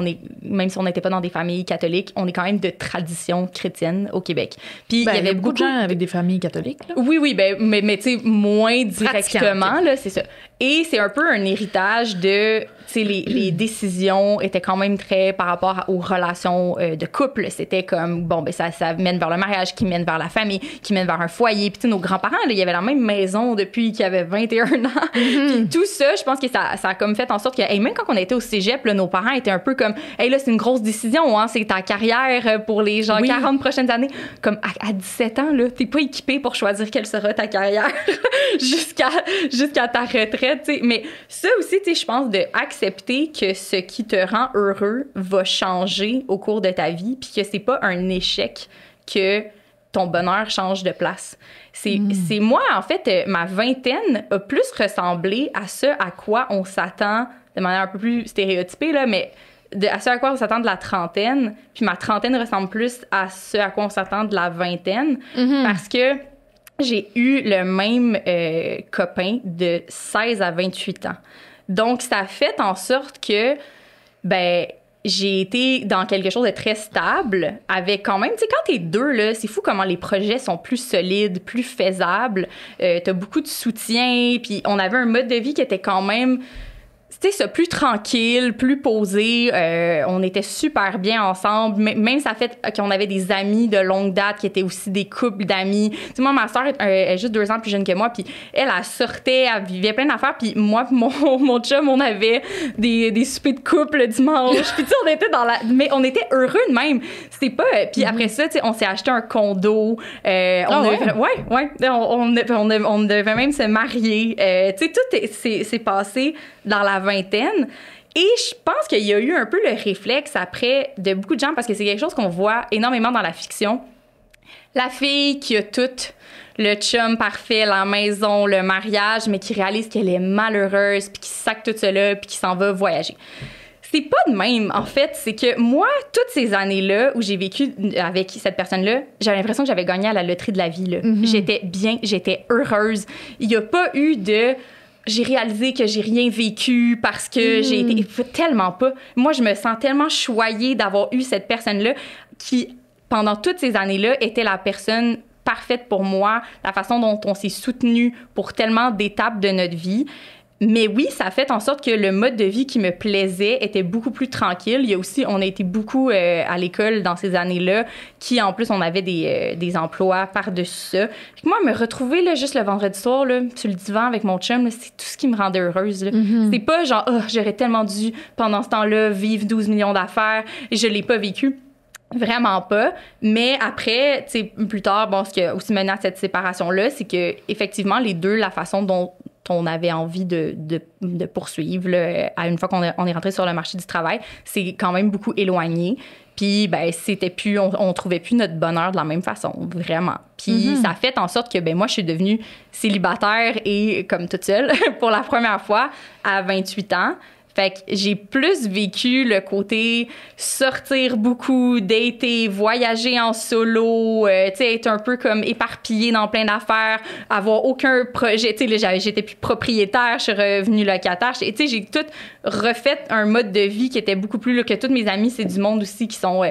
même si on n'était pas dans des familles catholiques, on est quand même de tradition chrétienne au Québec. Puis il y avait beaucoup de gens avec des familles catholiques, là. Oui, mais tu sais, moins directement, là, c'est ça. Et c'est un peu un héritage de, tu sais, les décisions étaient quand même très par rapport aux relations de couple. C'était comme, ça mène vers le mariage, qui mène vers la famille, qui mène vers un foyer. Puis tu sais, nos grands-parents, là, il y avait la même maison depuis qu'ils avaient 21 ans. Puis tout ça, je pense que ça a comme fait en sorte que, même quand on était au cégep, là, nos parents étaient un peu comme, là, c'est une grosse décision, hein, c'est ta carrière pour les 40 prochaines années. Comme à 17 ans, là, t'es pas équipé pour choisir quelle sera ta carrière jusqu'à ta retraite. T'sais. Mais ça aussi, je pense d'accepter que ce qui te rend heureux va changer au cours de ta vie, puis que c'est pas un échec que ton bonheur change de place. C'est moi, en fait, ma vingtaine a plus ressemblé à ce à quoi on s'attend de manière un peu plus stéréotypée, là, mais à ce à quoi on s'attend de la trentaine, puis ma trentaine ressemble plus à ce à quoi on s'attend de la vingtaine, parce que j'ai eu le même copain de 16 à 28 ans. Donc, ça a fait en sorte que, j'ai été dans quelque chose de très stable avec quand même, tu sais, quand t'es deux, là, c'est fou comment les projets sont plus solides, plus faisables. T'as beaucoup de soutien, puis on avait un mode de vie qui était quand même... C'était ça, plus tranquille, plus posé. On était super bien ensemble. Même ça fait qu'on avait des amis de longue date qui étaient aussi des couples d'amis. Tu sais, moi, ma soeur est juste 2 ans plus jeune que moi. Puis elle sortait, elle vivait plein d'affaires. Puis moi, mon chum, on avait des soupers de couple le dimanche. Puis tu sais, on était mais on était heureux de même. C'était pas... Puis après ça, tu sais, on s'est acheté un condo. On devait même se marier. Tu sais, tout s'est passé dans la vingtaine. Et je pense qu'il y a eu un peu le réflexe après de beaucoup de gens, parce que c'est quelque chose qu'on voit énormément dans la fiction. La fille qui a tout, le chum parfait, la maison, le mariage, mais qui réalise qu'elle est malheureuse, puis qui sac tout cela, puis qui s'en va voyager. c'est pas de même, en fait. C'est que moi, toutes ces années-là où j'ai vécu avec cette personne-là, j'avais l'impression que j'avais gagné à la loterie de la vie, là. J'étais bien, j'étais heureuse. Il y a pas eu de... J'ai réalisé que j'ai rien vécu parce que j'ai été... Tellement pas. Moi, je me sens tellement choyée d'avoir eu cette personne-là qui, pendant toutes ces années-là, était la personne parfaite pour moi, la façon dont on s'est soutenu pour tellement d'étapes de notre vie. Mais oui, ça a fait en sorte que le mode de vie qui me plaisait était beaucoup plus tranquille. Il y a aussi, on a été beaucoup à l'école dans ces années-là, qui en plus, on avait des emplois par-dessus ça. Puis moi, me retrouver là, juste le vendredi soir là, sur le divan avec mon chum, là, c'est tout ce qui me rendait heureuse. Là. C'est pas genre, oh, j'aurais tellement dû, pendant ce temps-là, vivre 12 millions d'affaires et je l'ai pas vécu. Vraiment pas. Mais après, tu sais, plus tard, bon, ce qui a aussi mené à cette séparation-là, c'est que effectivement, les deux, la façon dont on avait envie de poursuivre là, à une fois qu'on est rentré sur le marché du travail, c'est quand même beaucoup éloigné. Puis, ben, c'était plus, on trouvait plus notre bonheur de la même façon, vraiment. Puis, ça a fait en sorte que, ben, moi, je suis devenue célibataire et comme toute seule pour la première fois à 28 ans. Fait que j'ai plus vécu le côté sortir beaucoup, dater, voyager en solo, tu sais, être un peu comme éparpillée dans plein d'affaires, avoir aucun projet. Tu sais, j'étais plus propriétaire, je suis revenue locataire. Tu sais, j'ai tout refait un mode de vie qui était beaucoup plus... Là, que toutes mes amies, c'est du monde aussi qui sont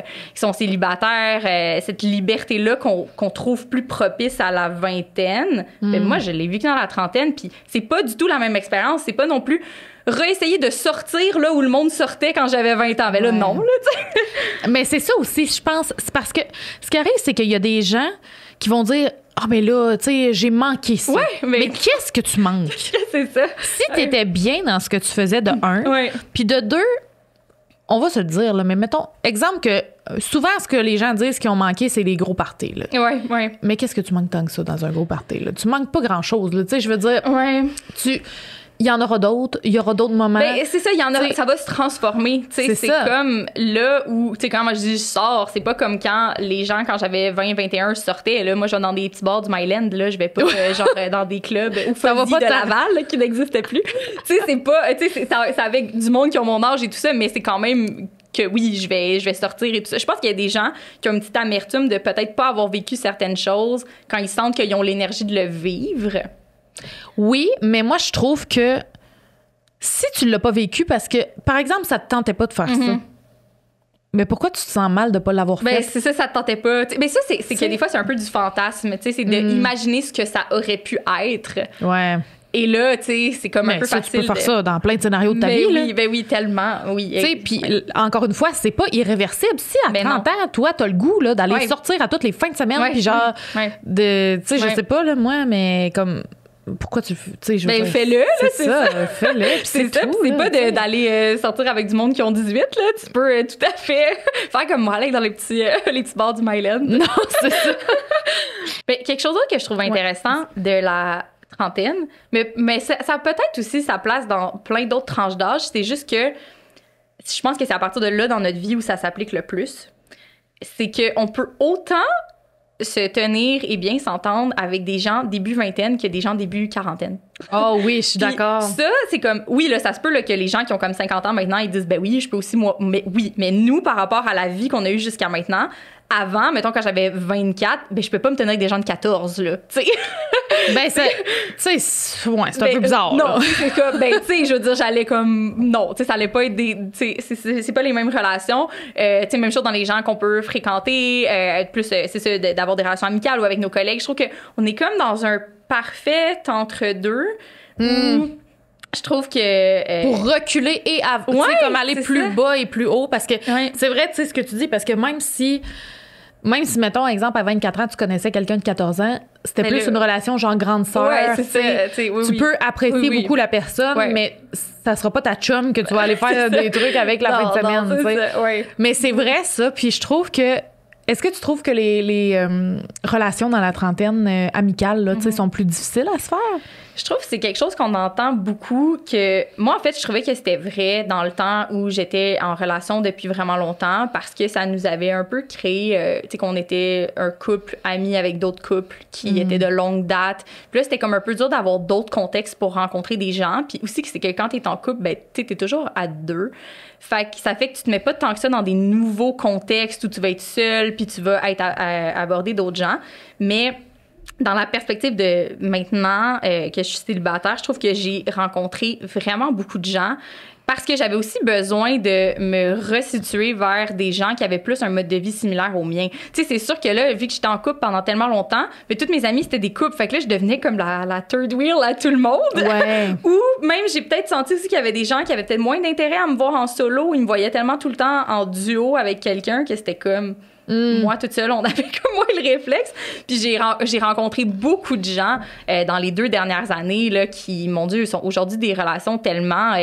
célibataires. Cette liberté-là qu'on trouve plus propice à la vingtaine. Ben, moi, je l'ai vécu dans la trentaine, puis c'est pas du tout la même expérience. C'est pas non plus... réessayer de sortir là où le monde sortait quand j'avais 20 ans. Mais là, non, là, tu sais. Mais c'est ça aussi, je pense. C'est parce que ce qui arrive, c'est qu'il y a des gens qui vont dire « Ah, mais là, tu sais, j'ai manqué ça. » Mais qu'est-ce que tu manques? C'est ça. Si t'étais bien dans ce que tu faisais, de un, puis de deux, on va se le dire, là, mais mettons, exemple que souvent, ce que les gens disent qu'ils ont manqué, c'est les gros parties. Là. Mais qu'est-ce que tu manques tant que ça dans un gros party? Là? Tu manques pas grand-chose. Tu sais, je veux dire, il y en aura d'autres, il y aura d'autres moments. Ben, c'est ça, il y en a, ça va se transformer. C'est comme là où, tu sais, quand moi je dis je sors, c'est pas comme quand les gens, quand j'avais 20, 21, sortaient. Là, moi, je vais dans des petits bars du Myland, là, je vais pas genre dans des clubs ou ça va pas de Laval là, qui n'existait plus. Tu sais, c'est pas, tu sais, c'est avec du monde qui ont mon âge et tout ça, mais c'est quand même que oui, je vais sortir et tout ça. Je pense qu'il y a des gens qui ont une petite amertume de peut-être pas avoir vécu certaines choses quand ils sentent qu'ils ont l'énergie de le vivre. Oui, mais moi, je trouve que si tu l'as pas vécu parce que, par exemple, ça te tentait pas de faire ça, mais pourquoi tu te sens mal de pas l'avoir fait? Ben, c'est ça, ça te tentait pas. Mais ça, c'est que des fois, c'est un peu du fantasme. Tu sais, c'est d'imaginer ce que ça aurait pu être. Ouais. Et là, tu sais, c'est comme un peu facile. Tu peux faire ça dans plein de scénarios de ta vie. Oui, ben oui, tellement. Oui. Tu sais, puis encore une fois, c'est pas irréversible. Si à 30 ans, toi, t'as le goût là, d'aller sortir à toutes les fins de semaine, puis genre, tu sais, je sais pas, là, moi, mais comme... Pourquoi tu sais, je veux dire, fais-le, là, c'est ça. Fais-le, c'est ça. C'est pas d'aller sortir avec du monde qui ont 18, là. Tu peux tout à fait faire comme moi, aller dans les petits bars du Myland. Non, c'est ça. Ben, quelque chose d'autre que je trouve intéressant de la trentaine, mais ça a peut-être aussi sa place dans plein d'autres tranches d'âge. C'est juste que je pense que c'est à partir de là dans notre vie où ça s'applique le plus. C'est qu'on peut autant se tenir et bien s'entendre avec des gens début vingtaine que des gens début quarantaine. Oh oui, je suis d'accord. Ça, c'est comme... Oui, là, ça se peut là, que les gens qui ont comme 50 ans maintenant, ils disent, ben oui, je peux aussi, moi... Mais oui, mais nous, par rapport à la vie qu'on a eue jusqu'à maintenant, avant, mettons, quand j'avais 24, ben je peux pas me tenir avec des gens de 14, là, tu sais. Ben, c'est un peu bizarre. Non, c'est comme... Ben, tu sais, je veux dire, j'allais comme... Non, tu sais, ça allait pas être des... Tu sais, c'est pas les mêmes relations. Tu sais, même chose dans les gens qu'on peut fréquenter, plus, c'est ça, d'avoir des relations amicales ou avec nos collègues. Je trouve qu'on est comme dans un parfait entre-deux où... Je trouve que... pour reculer et comme aller plus bas et plus haut, parce que c'est vrai, tu sais, ce que tu dis, parce que même si, mettons, exemple, à 24 ans, tu connaissais quelqu'un de 14 ans, c'était plus une relation genre grande sœur. Ouais, c'est ça. Tu peux apprécier beaucoup la personne, mais ça sera pas ta chum que tu vas aller faire des trucs avec la fin de semaine, tu sais. Mais c'est vrai, ça, puis je trouve que... Est-ce que tu trouves que les relations dans la trentaine amicales, là, tu sais, sont plus difficiles à se faire? Je trouve que c'est quelque chose qu'on entend beaucoup, que moi, en fait, je trouvais que c'était vrai dans le temps où j'étais en relation depuis vraiment longtemps parce que ça nous avait un peu créé, tu sais, qu'on était un couple ami avec d'autres couples qui étaient de longue date. Puis là, c'était comme un peu dur d'avoir d'autres contextes pour rencontrer des gens. Puis aussi, que c'est que quand t'es en couple, ben, t'es toujours à deux. Fait que ça fait que tu te mets pas tant que ça dans des nouveaux contextes où tu vas être seule puis tu vas être aborder d'autres gens. Mais dans la perspective de maintenant que je suis célibataire, je trouve que j'ai rencontré vraiment beaucoup de gens parce que j'avais aussi besoin de me resituer vers des gens qui avaient plus un mode de vie similaire au mien. Tu sais, c'est sûr que là, vu que j'étais en couple pendant tellement longtemps, mais toutes mes amies, c'était des couples. Fait que là, je devenais comme la third wheel à tout le monde. Ouais. Ou même, j'ai peut-être senti aussi qu'il y avait des gens qui avaient peut-être moins d'intérêt à me voir en solo. Ils me voyaient tellement tout le temps en duo avec quelqu'un que c'était comme... Moi, toute seule, on avait comme moi le réflexe. Puis j'ai rencontré beaucoup de gens dans les 2 dernières années là, qui, mon Dieu, sont aujourd'hui des relations tellement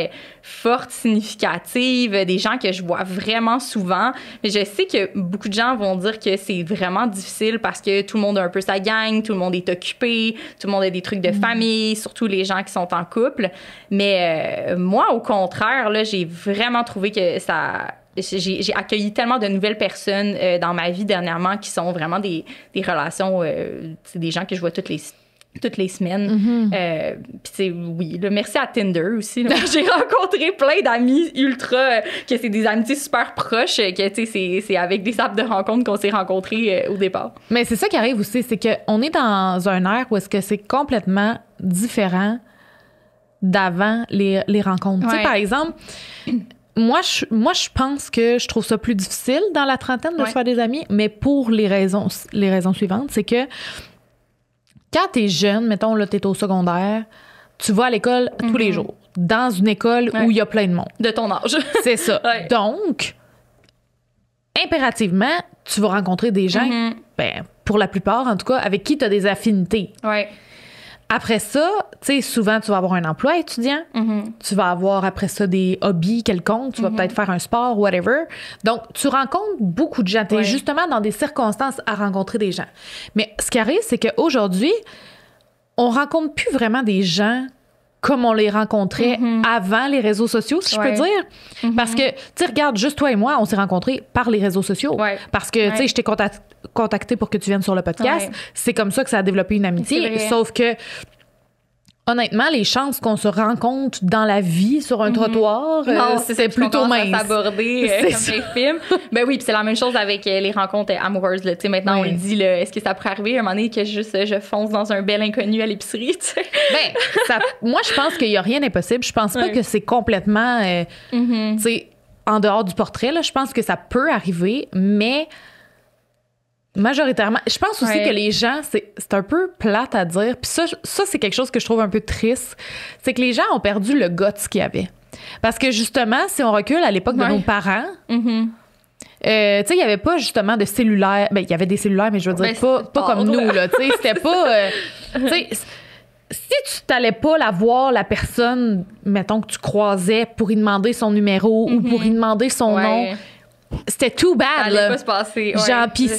fortes, significatives, des gens que je vois vraiment souvent. Mais je sais que beaucoup de gens vont dire que c'est vraiment difficile parce que tout le monde a un peu sa gang, tout le monde est occupé, tout le monde a des trucs de famille, surtout les gens qui sont en couple. Mais moi, au contraire, là, j'ai vraiment trouvé que ça... J'ai accueilli tellement de nouvelles personnes dans ma vie dernièrement qui sont vraiment des relations, c'est des gens que je vois toutes les semaines. Puis oui, là, merci à Tinder aussi. Là, j'ai rencontré plein d'amis ultra, que c'est des amitiés super proches, que tu sais, c'est avec des apps de rencontre qu'on s'est rencontrés au départ. Mais c'est ça qui arrive aussi, c'est qu'on est dans un air où est-ce que c'est complètement différent d'avant les rencontres. Tu sais, par exemple... Moi, je pense que je trouve ça plus difficile dans la trentaine de se faire des amis, mais pour les raisons suivantes, c'est que quand t'es jeune, mettons, là, t'es au secondaire, tu vas à l'école tous les jours, dans une école où il y a plein de monde. De ton âge. C'est ça. Donc, impérativement, tu vas rencontrer des gens, ben, pour la plupart, en tout cas, avec qui t'as des affinités. Ouais. Après ça, tu sais, souvent, tu vas avoir un emploi étudiant. Tu vas avoir, après ça, des hobbies quelconques. Tu vas peut-être faire un sport, whatever. Donc, tu rencontres beaucoup de gens. Tu es justement dans des circonstances à rencontrer des gens. Mais ce qui arrive, c'est qu'aujourd'hui, on rencontre plus vraiment des gens comme on les rencontrait avant les réseaux sociaux, si je peux dire. Parce que, tu sais, regarde, juste toi et moi, on s'est rencontrés par les réseaux sociaux. Parce que, tu sais, je t'ai contacté pour que tu viennes sur le podcast. C'est comme ça que ça a développé une amitié. Sauf que, honnêtement, les chances qu'on se rencontre dans la vie sur un trottoir, c'est plutôt mince. S'aborder comme les films. Ben oui, puis c'est la même chose avec les rencontres amoureuses. Tu sais, maintenant, on le dit, là, est-ce que ça pourrait arriver un moment donné que je fonce dans un bel inconnu à l'épicerie? Ben, moi, je pense qu'il n'y a rien d'impossible. Je pense pas que c'est complètement, tu sais, en dehors du portrait. Là. Je pense que ça peut arriver, mais... majoritairement. Je pense aussi que les gens, c'est un peu plate à dire. Puis ça, c'est quelque chose que je trouve un peu triste. C'est que les gens ont perdu le guts qu'il y avait. Parce que justement, si on recule à l'époque de nos parents, tu sais, il n'y avait pas justement de cellulaire. Ben, il y avait des cellulaires, mais je veux dire, pas comme nous, là. Tu sais, c'était pas. Tu sais, si tu t'allais pas la voir, la personne, mettons, que tu croisais pour y demander son numéro ou pour y demander son nom. C'était too bad, ça allait pas se passer. Genre, pis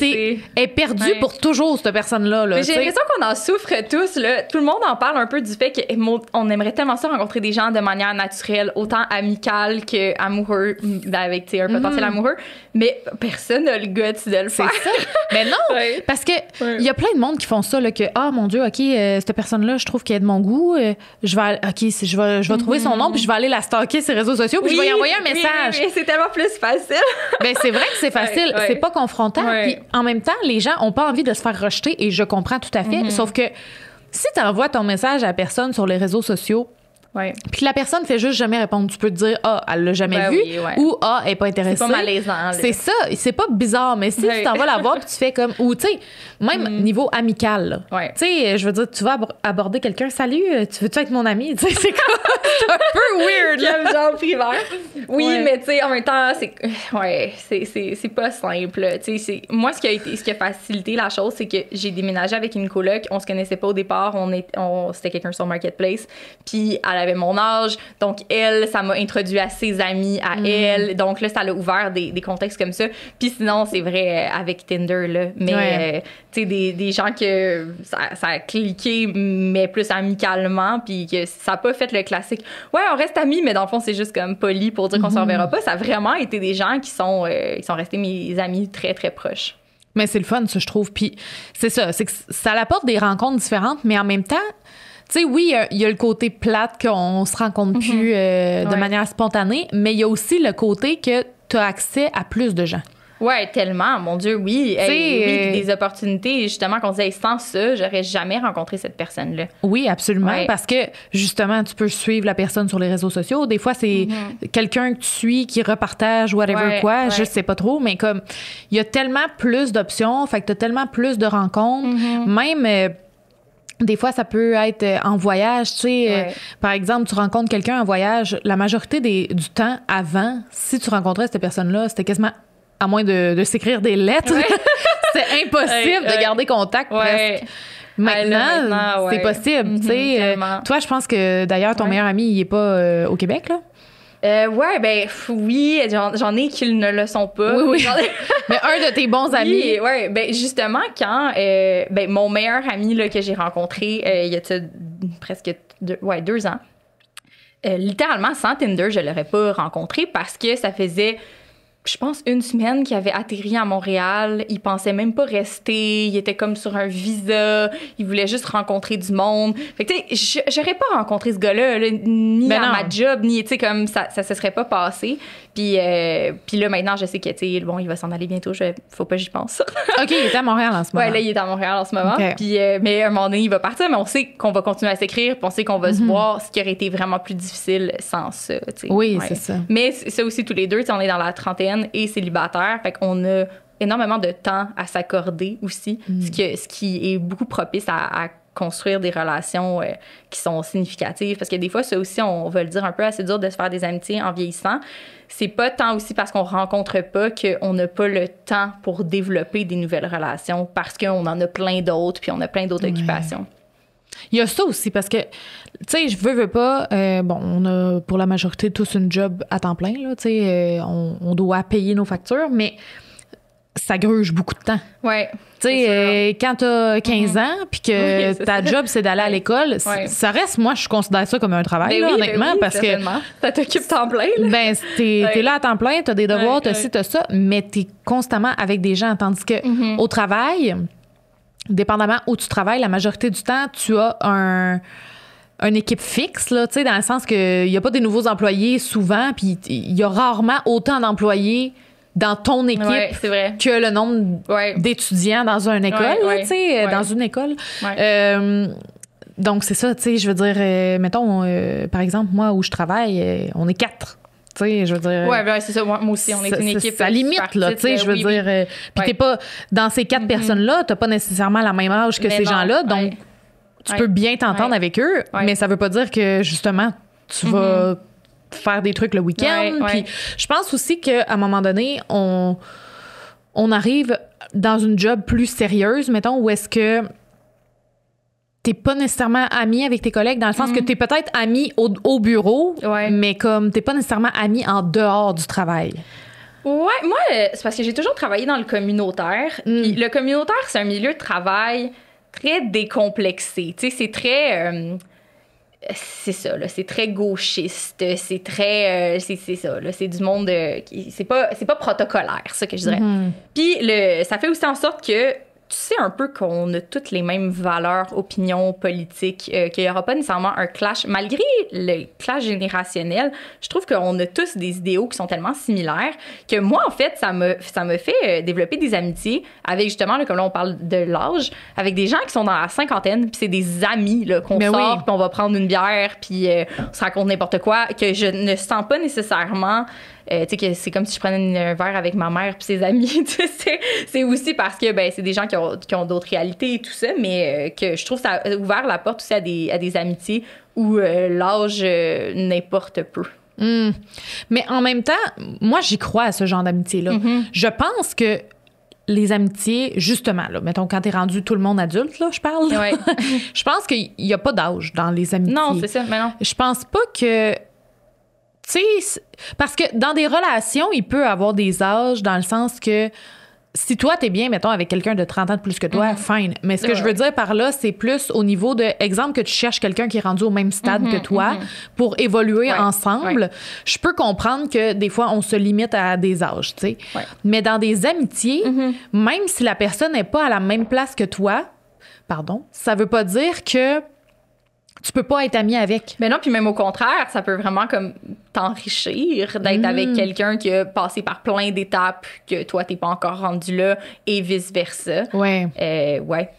elle est perdue pour toujours, cette personne-là. Là, j'ai l'impression qu'on en souffre tous. Là. Tout le monde en parle un peu du fait qu'on aimerait tellement ça rencontrer des gens de manière naturelle, autant amicale qu'amoureux, avec un potentiel amoureux. Mais personne n'a le goût de le faire. C'est ça. Mais non, parce que il y a plein de monde qui font ça, là, que, mon Dieu, OK, cette personne-là, je trouve qu'elle est de mon goût. Je vais trouver son nom, puis je vais aller la stalker sur les réseaux sociaux, puis je vais y envoyer un message. Oui, c'est tellement plus facile. Ben, c'est vrai que c'est facile, c'est pas confrontant. Puis en même temps, les gens ont pas envie de se faire rejeter et je comprends tout à fait. Sauf que si tu envoies ton message à la personne sur les réseaux sociaux, puis que la personne fait juste jamais répondre, tu peux te dire elle l'a jamais vu ou elle est pas intéressée. C'est pas malaisant. Là. C'est ça, c'est pas bizarre, mais si tu t'en vas la voir puis tu fais comme ou tu sais même niveau amical. Tu sais, je veux dire tu vas aborder quelqu'un, salut, tu veux-tu être mon ami, tu sais c'est un peu weird là. Genre primaire. Oui, mais tu sais en même temps c'est pas simple, tu sais moi ce qui a facilité la chose, c'est que j'ai déménagé avec une coloc, on se connaissait pas au départ, c'était quelqu'un sur Marketplace, puis à la avait mon âge. Donc, elle, ça m'a introduit à ses amis, à elle. Donc là, ça a ouvert des contextes comme ça. Puis sinon, c'est vrai, avec Tinder, là. Mais, tu sais, des gens que ça a cliqué, mais plus amicalement, puis que ça n'a pas fait le classique. Ouais, on reste amis, mais dans le fond, c'est juste comme poli pour dire qu'on s'en verra pas. Ça a vraiment été des gens qui sont restés mes amis très, très proches. Mais c'est le fun, ça, je trouve. Puis c'est ça, c'est que ça apporte des rencontres différentes, mais en même temps, tu sais, oui, il y a le côté plate qu'on se rencontre plus de manière spontanée, mais il y a aussi le côté que tu as accès à plus de gens. Ouais, tellement, mon Dieu, oui. Oui, des opportunités, justement, qu'on disait, sans ça, j'aurais jamais rencontré cette personne-là. Oui, absolument, parce que, justement, tu peux suivre la personne sur les réseaux sociaux. Des fois, c'est quelqu'un que tu suis qui repartage whatever quoi, je sais pas trop, mais comme, il y a tellement plus d'options, fait que t'as tellement plus de rencontres, même... des fois, ça peut être en voyage, tu sais. Par exemple, tu rencontres quelqu'un en voyage, la majorité du temps avant, si tu rencontrais cette personne-là, c'était quasiment, à moins de s'écrire des lettres, c'est impossible de garder contact presque. Maintenant, c'est possible, tu sais. Toi, je pense que, d'ailleurs, ton meilleur ami, il est pas au Québec, là? Oui, j'en ai qui ne le sont pas. Oui. Mais un de tes bons amis. Oui, justement, quand mon meilleur ami là, que j'ai rencontré il y a presque 2 ans, littéralement, sans Tinder, je l'aurais pas rencontré parce que ça faisait, je pense, 1 semaine qu'il avait atterri à Montréal. Il pensait même pas rester. Il était comme sur un visa. Il voulait juste rencontrer du monde. Fait que, tu sais, j'aurais pas rencontré ce gars-là, là, ni à ma job, ni, tu sais, comme ça se serait pas passé. Puis là, maintenant, je sais que, tu sais, bon, il va s'en aller bientôt. Faut pas que j'y pense. OK, il est à Montréal en ce moment. Ouais, là, il est à Montréal en ce moment. Okay. Puis, mais à un moment donné, il va partir. Mais on sait qu'on va continuer à s'écrire. Puis on sait qu'on va se voir, ce qui aurait été vraiment plus difficile sans ça, tu sais. Oui, c'est ça. Mais ça aussi, tous les deux, tu sais, on est dans la trentaine et célibataire, fait qu'on a énormément de temps à s'accorder aussi, ce qui est beaucoup propice à construire des relations qui sont significatives, parce que des fois, ça aussi, on va le dire un peu, assez dur de se faire des amitiés en vieillissant. C'est pas tant aussi parce qu'on rencontre pas qu'on n'a pas le temps pour développer des nouvelles relations, parce qu'on en a plein d'autres, puis on a plein d'autres occupations. Il y a ça aussi, parce que, tu sais, je veux pas, on a pour la majorité tous une job à temps plein, là, tu sais, on doit payer nos factures, mais ça gruge beaucoup de temps. Ouais. Tu sais, quand t'as 15 ans, puis que ta job, c'est d'aller à l'école, ça reste, moi, je considère ça comme un travail, là, honnêtement, parce que... Ça t'occupe temps plein, là. Ben, t'es là à temps plein, t'as des devoirs, t'as ci, t'as ça, mais t'es constamment avec des gens, tandis que au travail... Dépendamment où tu travailles, la majorité du temps, tu as une équipe fixe, là, tu sais, dans le sens qu'il n'y a pas des nouveaux employés souvent, puis il y a rarement autant d'employés dans ton équipe que le nombre d'étudiants dans une école, tu sais, dans une école. Donc, c'est ça, tu sais, je veux dire, mettons, par exemple, moi, où je travaille, on est 4. Tu sais, je veux dire. Ouais, c'est ça. Moi aussi, on est une équipe. Ça limite, là, tu sais, je veux dire. Puis t'es pas. Dans ces 4 personnes-là, t'as pas nécessairement la même âge que ces gens-là. Donc, tu peux bien t'entendre avec eux, mais ça veut pas dire que, justement, tu vas faire des trucs le week-end. Puis je pense aussi qu'à un moment donné, on arrive dans une job plus sérieuse, mettons, où est-ce que t'es pas nécessairement ami avec tes collègues, dans le sens que t'es peut-être ami au bureau, mais comme t'es pas nécessairement ami en dehors du travail. Ouais, moi, c'est parce que j'ai toujours travaillé dans le communautaire. Puis le communautaire, c'est un milieu de travail très décomplexé. Tu sais, c'est très... c'est ça, là, c'est très gauchiste, c'est très... c'est ça, là, c'est du monde... c'est pas protocolaire, ça que je dirais. Puis ça fait aussi en sorte que tu sais un peu qu'on a toutes les mêmes valeurs, opinions politiques, qu'il n'y aura pas nécessairement un clash. Malgré le clash générationnel, je trouve qu'on a tous des idéaux qui sont tellement similaires que moi, en fait, ça me fait développer des amitiés avec, justement, là, comme là, on parle de l'âge, avec des gens qui sont dans la cinquantaine, puis c'est des amis là, qu'on sort, puis on va prendre une bière, puis on se raconte n'importe quoi, que je ne sens pas nécessairement... tu sais, que c'est comme si je prenais un verre avec ma mère puis ses amis. C'est aussi parce que c'est des gens qui ont d'autres réalités et tout ça, mais que je trouve que ça a ouvert la porte aussi à des amitiés où l'âge n'importe peu. Mais en même temps, moi, j'y crois à ce genre d'amitié-là. Je pense que les amitiés, justement, là, mettons, quand t'es rendu tout le monde adulte, là, je parle. Ouais. Je pense qu'il n'y a pas d'âge dans les amitiés. Non, c'est ça, mais non. Je pense pas que... Tu sais, parce que dans des relations, il peut avoir des âges dans le sens que si toi, t'es bien, mettons, avec quelqu'un de 30 ans de plus que toi, fine. Mais ce que je veux dire par là, c'est plus au niveau de, exemple, que tu cherches quelqu'un qui est rendu au même stade que toi pour évoluer ensemble. Ouais. Je peux comprendre que des fois, on se limite à des âges, tu sais. Ouais. Mais dans des amitiés, même si la personne n'est pas à la même place que toi, ça veut pas dire que tu peux pas être ami avec. Mais non, puis même au contraire, ça peut vraiment comme t'enrichir d'être avec quelqu'un qui a passé par plein d'étapes que toi, t'es pas encore rendu là et vice-versa. Ouais. Ouais.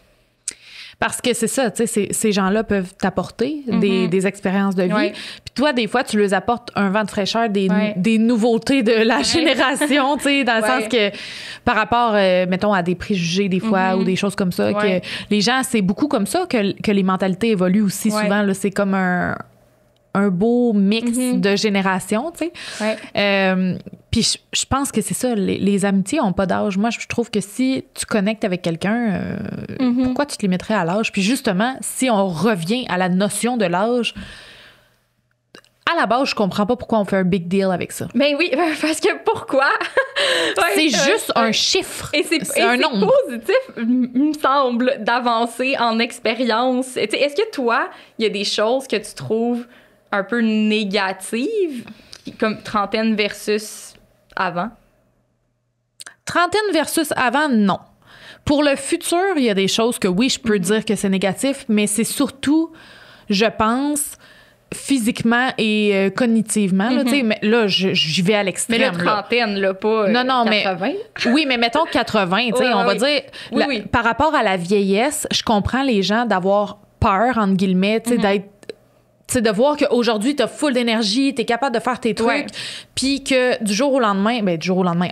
Parce que c'est ça, tu sais, ces gens-là peuvent t'apporter des expériences de vie. Ouais. Puis toi, des fois, tu leur apportes un vent de fraîcheur, des nouveautés de la génération, tu sais, dans le sens que par rapport, mettons, à des préjugés des fois ou des choses comme ça, que les gens, c'est beaucoup comme ça que les mentalités évoluent aussi souvent. Là, c'est comme un beau mix de générations, tu sais. Ouais. Puis je pense que c'est ça, les amitiés n'ont pas d'âge. Moi, je trouve que si tu connectes avec quelqu'un, pourquoi tu te limiterais à l'âge? Puis justement, si on revient à la notion de l'âge, à la base, je comprends pas pourquoi on fait un big deal avec ça. Ben oui, parce que pourquoi? C'est juste un chiffre. Et c'est un nombre. Positif, il me semble, d'avancer en expérience. Est-ce que toi, il y a des choses que tu trouves un peu négatives, comme trentaine versus avant? Trentaine versus avant, non. Pour le futur, il y a des choses que oui, je peux dire que c'est négatif, mais c'est surtout, je pense, physiquement et cognitivement. Là, mais là, j'y vais à l'extrême. Mais la trentaine, là, pas non, 80. Mais, oui, mais mettons 80. On va dire, par rapport à la vieillesse, je comprends les gens d'avoir peur, entre guillemets, d'être de voir qu'aujourd'hui, t'as full d'énergie, t'es capable de faire tes trucs, puis que du jour au lendemain,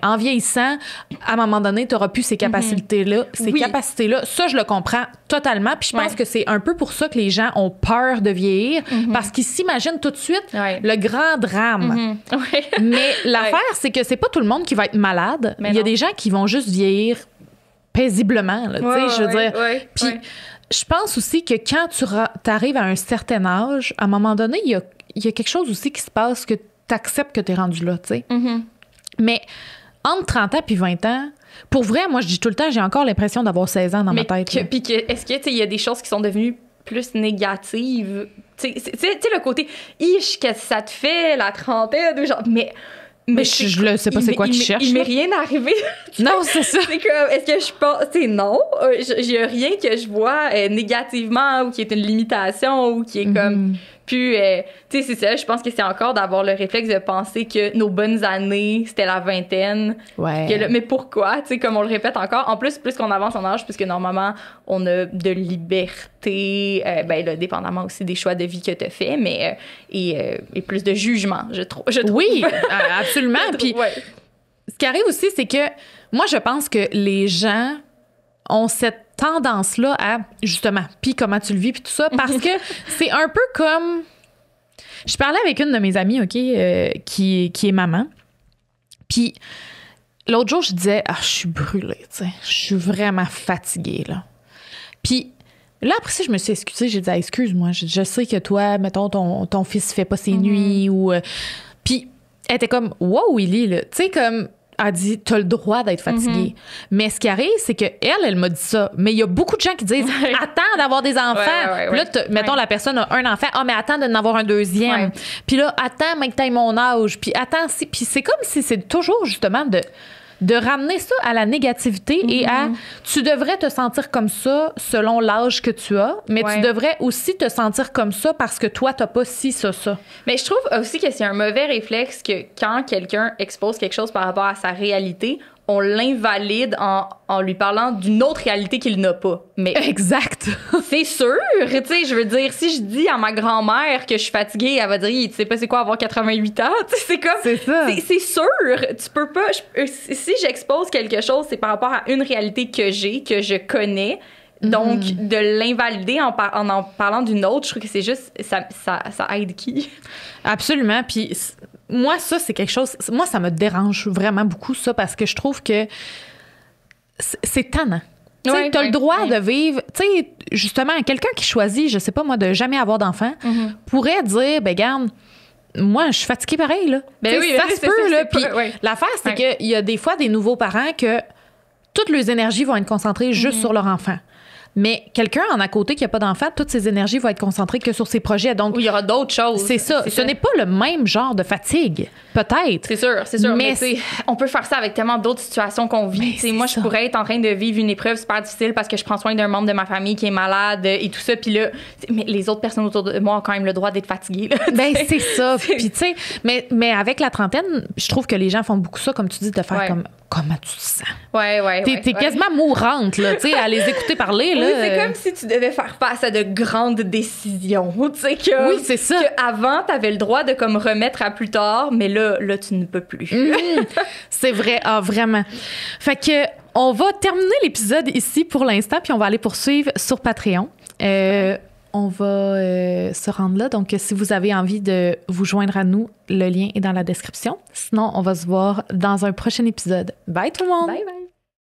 en vieillissant, à un moment donné, t'auras plus ces capacités-là. Ça, je le comprends totalement. Puis je pense que c'est un peu pour ça que les gens ont peur de vieillir, parce qu'ils s'imaginent tout de suite le grand drame. Mais l'affaire, c'est que c'est pas tout le monde qui va être malade. Il y a des gens qui vont juste vieillir paisiblement, là, je veux dire. Puis je pense aussi que quand tu arrives à un certain âge, à un moment donné, il y a quelque chose aussi qui se passe que tu acceptes que tu es rendu là, tu sais. Mais entre 30 ans puis 20 ans, pour vrai, moi, je dis tout le temps, j'ai encore l'impression d'avoir 16 ans dans ma tête. Puis est-ce que il y a des choses qui sont devenues plus négatives? Tu sais, le côté « Ish, qu'est-ce que ça te fait, la trentaine? » ou genre, mais je ne sais pas c'est quoi qu'ils cherchent. Il m'est rien arrivé. Non, c'est ça. C'est comme, est-ce que je pense... C'est non. J'ai rien que je vois négativement ou qui est une limitation ou qui est comme... Puis, tu sais, c'est ça. Je pense que c'est encore d'avoir le réflexe de penser que nos bonnes années, c'était la vingtaine. Ouais. Mais pourquoi? Tu sais, comme on le répète encore. En plus qu'on avance en âge, puisque normalement, on a de liberté, là, dépendamment aussi des choix de vie que tu as fait, mais et plus de jugement, je trouve. Oui, absolument. Puis, ce qui arrive aussi, c'est que moi, je pense que les gens ont cette tendance-là à, justement, puis comment tu le vis, puis tout ça, parce que c'est un peu comme... Je parlais avec une de mes amies, OK, qui est maman, puis l'autre jour, je disais, je suis brûlée, tu sais, je suis vraiment fatiguée, là. Puis là, après ça, je me suis excusée, j'ai dit, excuse-moi, je sais que toi, mettons, ton fils fait pas ses nuits, ou... Puis elle était comme, wow, Willy, là, tu sais, comme... Elle dit, t'as le droit d'être fatiguée. Mais ce qui arrive, c'est qu'elle m'a dit ça. Mais il y a beaucoup de gens qui disent, attends d'avoir des enfants. Puis là, mettons, la personne a un enfant. Mais attends d'en avoir un deuxième. Puis là, attends, mais que t'aies mon âge. Puis attends, puis c'est comme si c'est toujours, justement, de ramener ça à la négativité et à tu devrais te sentir comme ça selon l'âge que tu as, mais tu devrais aussi te sentir comme ça parce que toi, t'as pas ci, ça. Mais je trouve aussi que c'est un mauvais réflexe que quand quelqu'un expose quelque chose par rapport à sa réalité, on l'invalide en lui parlant d'une autre réalité qu'il n'a pas. Mais exact. C'est sûr, tu sais, je veux dire, si je dis à ma grand-mère que je suis fatiguée, elle va dire, tu sais pas c'est quoi avoir 88 ans, tu sais, c'est comme... C'est ça. C'est sûr, tu peux pas... si j'expose quelque chose, c'est par rapport à une réalité que je connais. Donc, de l'invalider en parlant d'une autre, je trouve que c'est juste... Ça aide qui? Absolument, puis... Moi, ça, c'est quelque chose... Moi, ça me dérange vraiment beaucoup, ça, parce que je trouve que c'est tannant. Tu sais, t'as le droit de vivre... Tu sais, justement, quelqu'un qui choisit, je sais pas moi, de jamais avoir d'enfant, pourrait dire, ben garde, moi, je suis fatiguée pareil, là. Ben oui, ça se peut, là. Puis l'affaire, c'est qu'il y a des fois des nouveaux parents que toutes leurs énergies vont être concentrées juste sur leur enfant. Mais quelqu'un en à côté qui n'a pas d'enfant, toutes ses énergies vont être concentrées que sur ses projets. Donc, il y aura d'autres choses. C'est ça. Ce n'est pas le même genre de fatigue, peut-être. C'est sûr. Mais on peut faire ça avec tellement d'autres situations qu'on vit. Moi, je pourrais être en train de vivre une épreuve super difficile parce que je prends soin d'un membre de ma famille qui est malade et tout ça. Puis là, mais les autres personnes autour de moi ont quand même le droit d'être fatiguées. Là, c'est ça. Puis tu sais, mais avec la trentaine, je trouve que les gens font beaucoup ça, comme tu dis, de faire comme... Comment tu te sens? T'es quasiment mourante, là, tu sais, à les écouter parler, là. Oui, c'est comme si tu devais faire face à de grandes décisions, tu sais, que... Oui, c'est ça. Qu'avant, t'avais le droit de, comme, remettre à plus tard, mais là, tu ne peux plus. C'est vrai, vraiment. Fait que, on va terminer l'épisode ici pour l'instant, puis on va aller poursuivre sur Patreon. On va se rendre là. Donc, si vous avez envie de vous joindre à nous, le lien est dans la description. Sinon, on va se voir dans un prochain épisode. Bye tout le monde! Bye bye!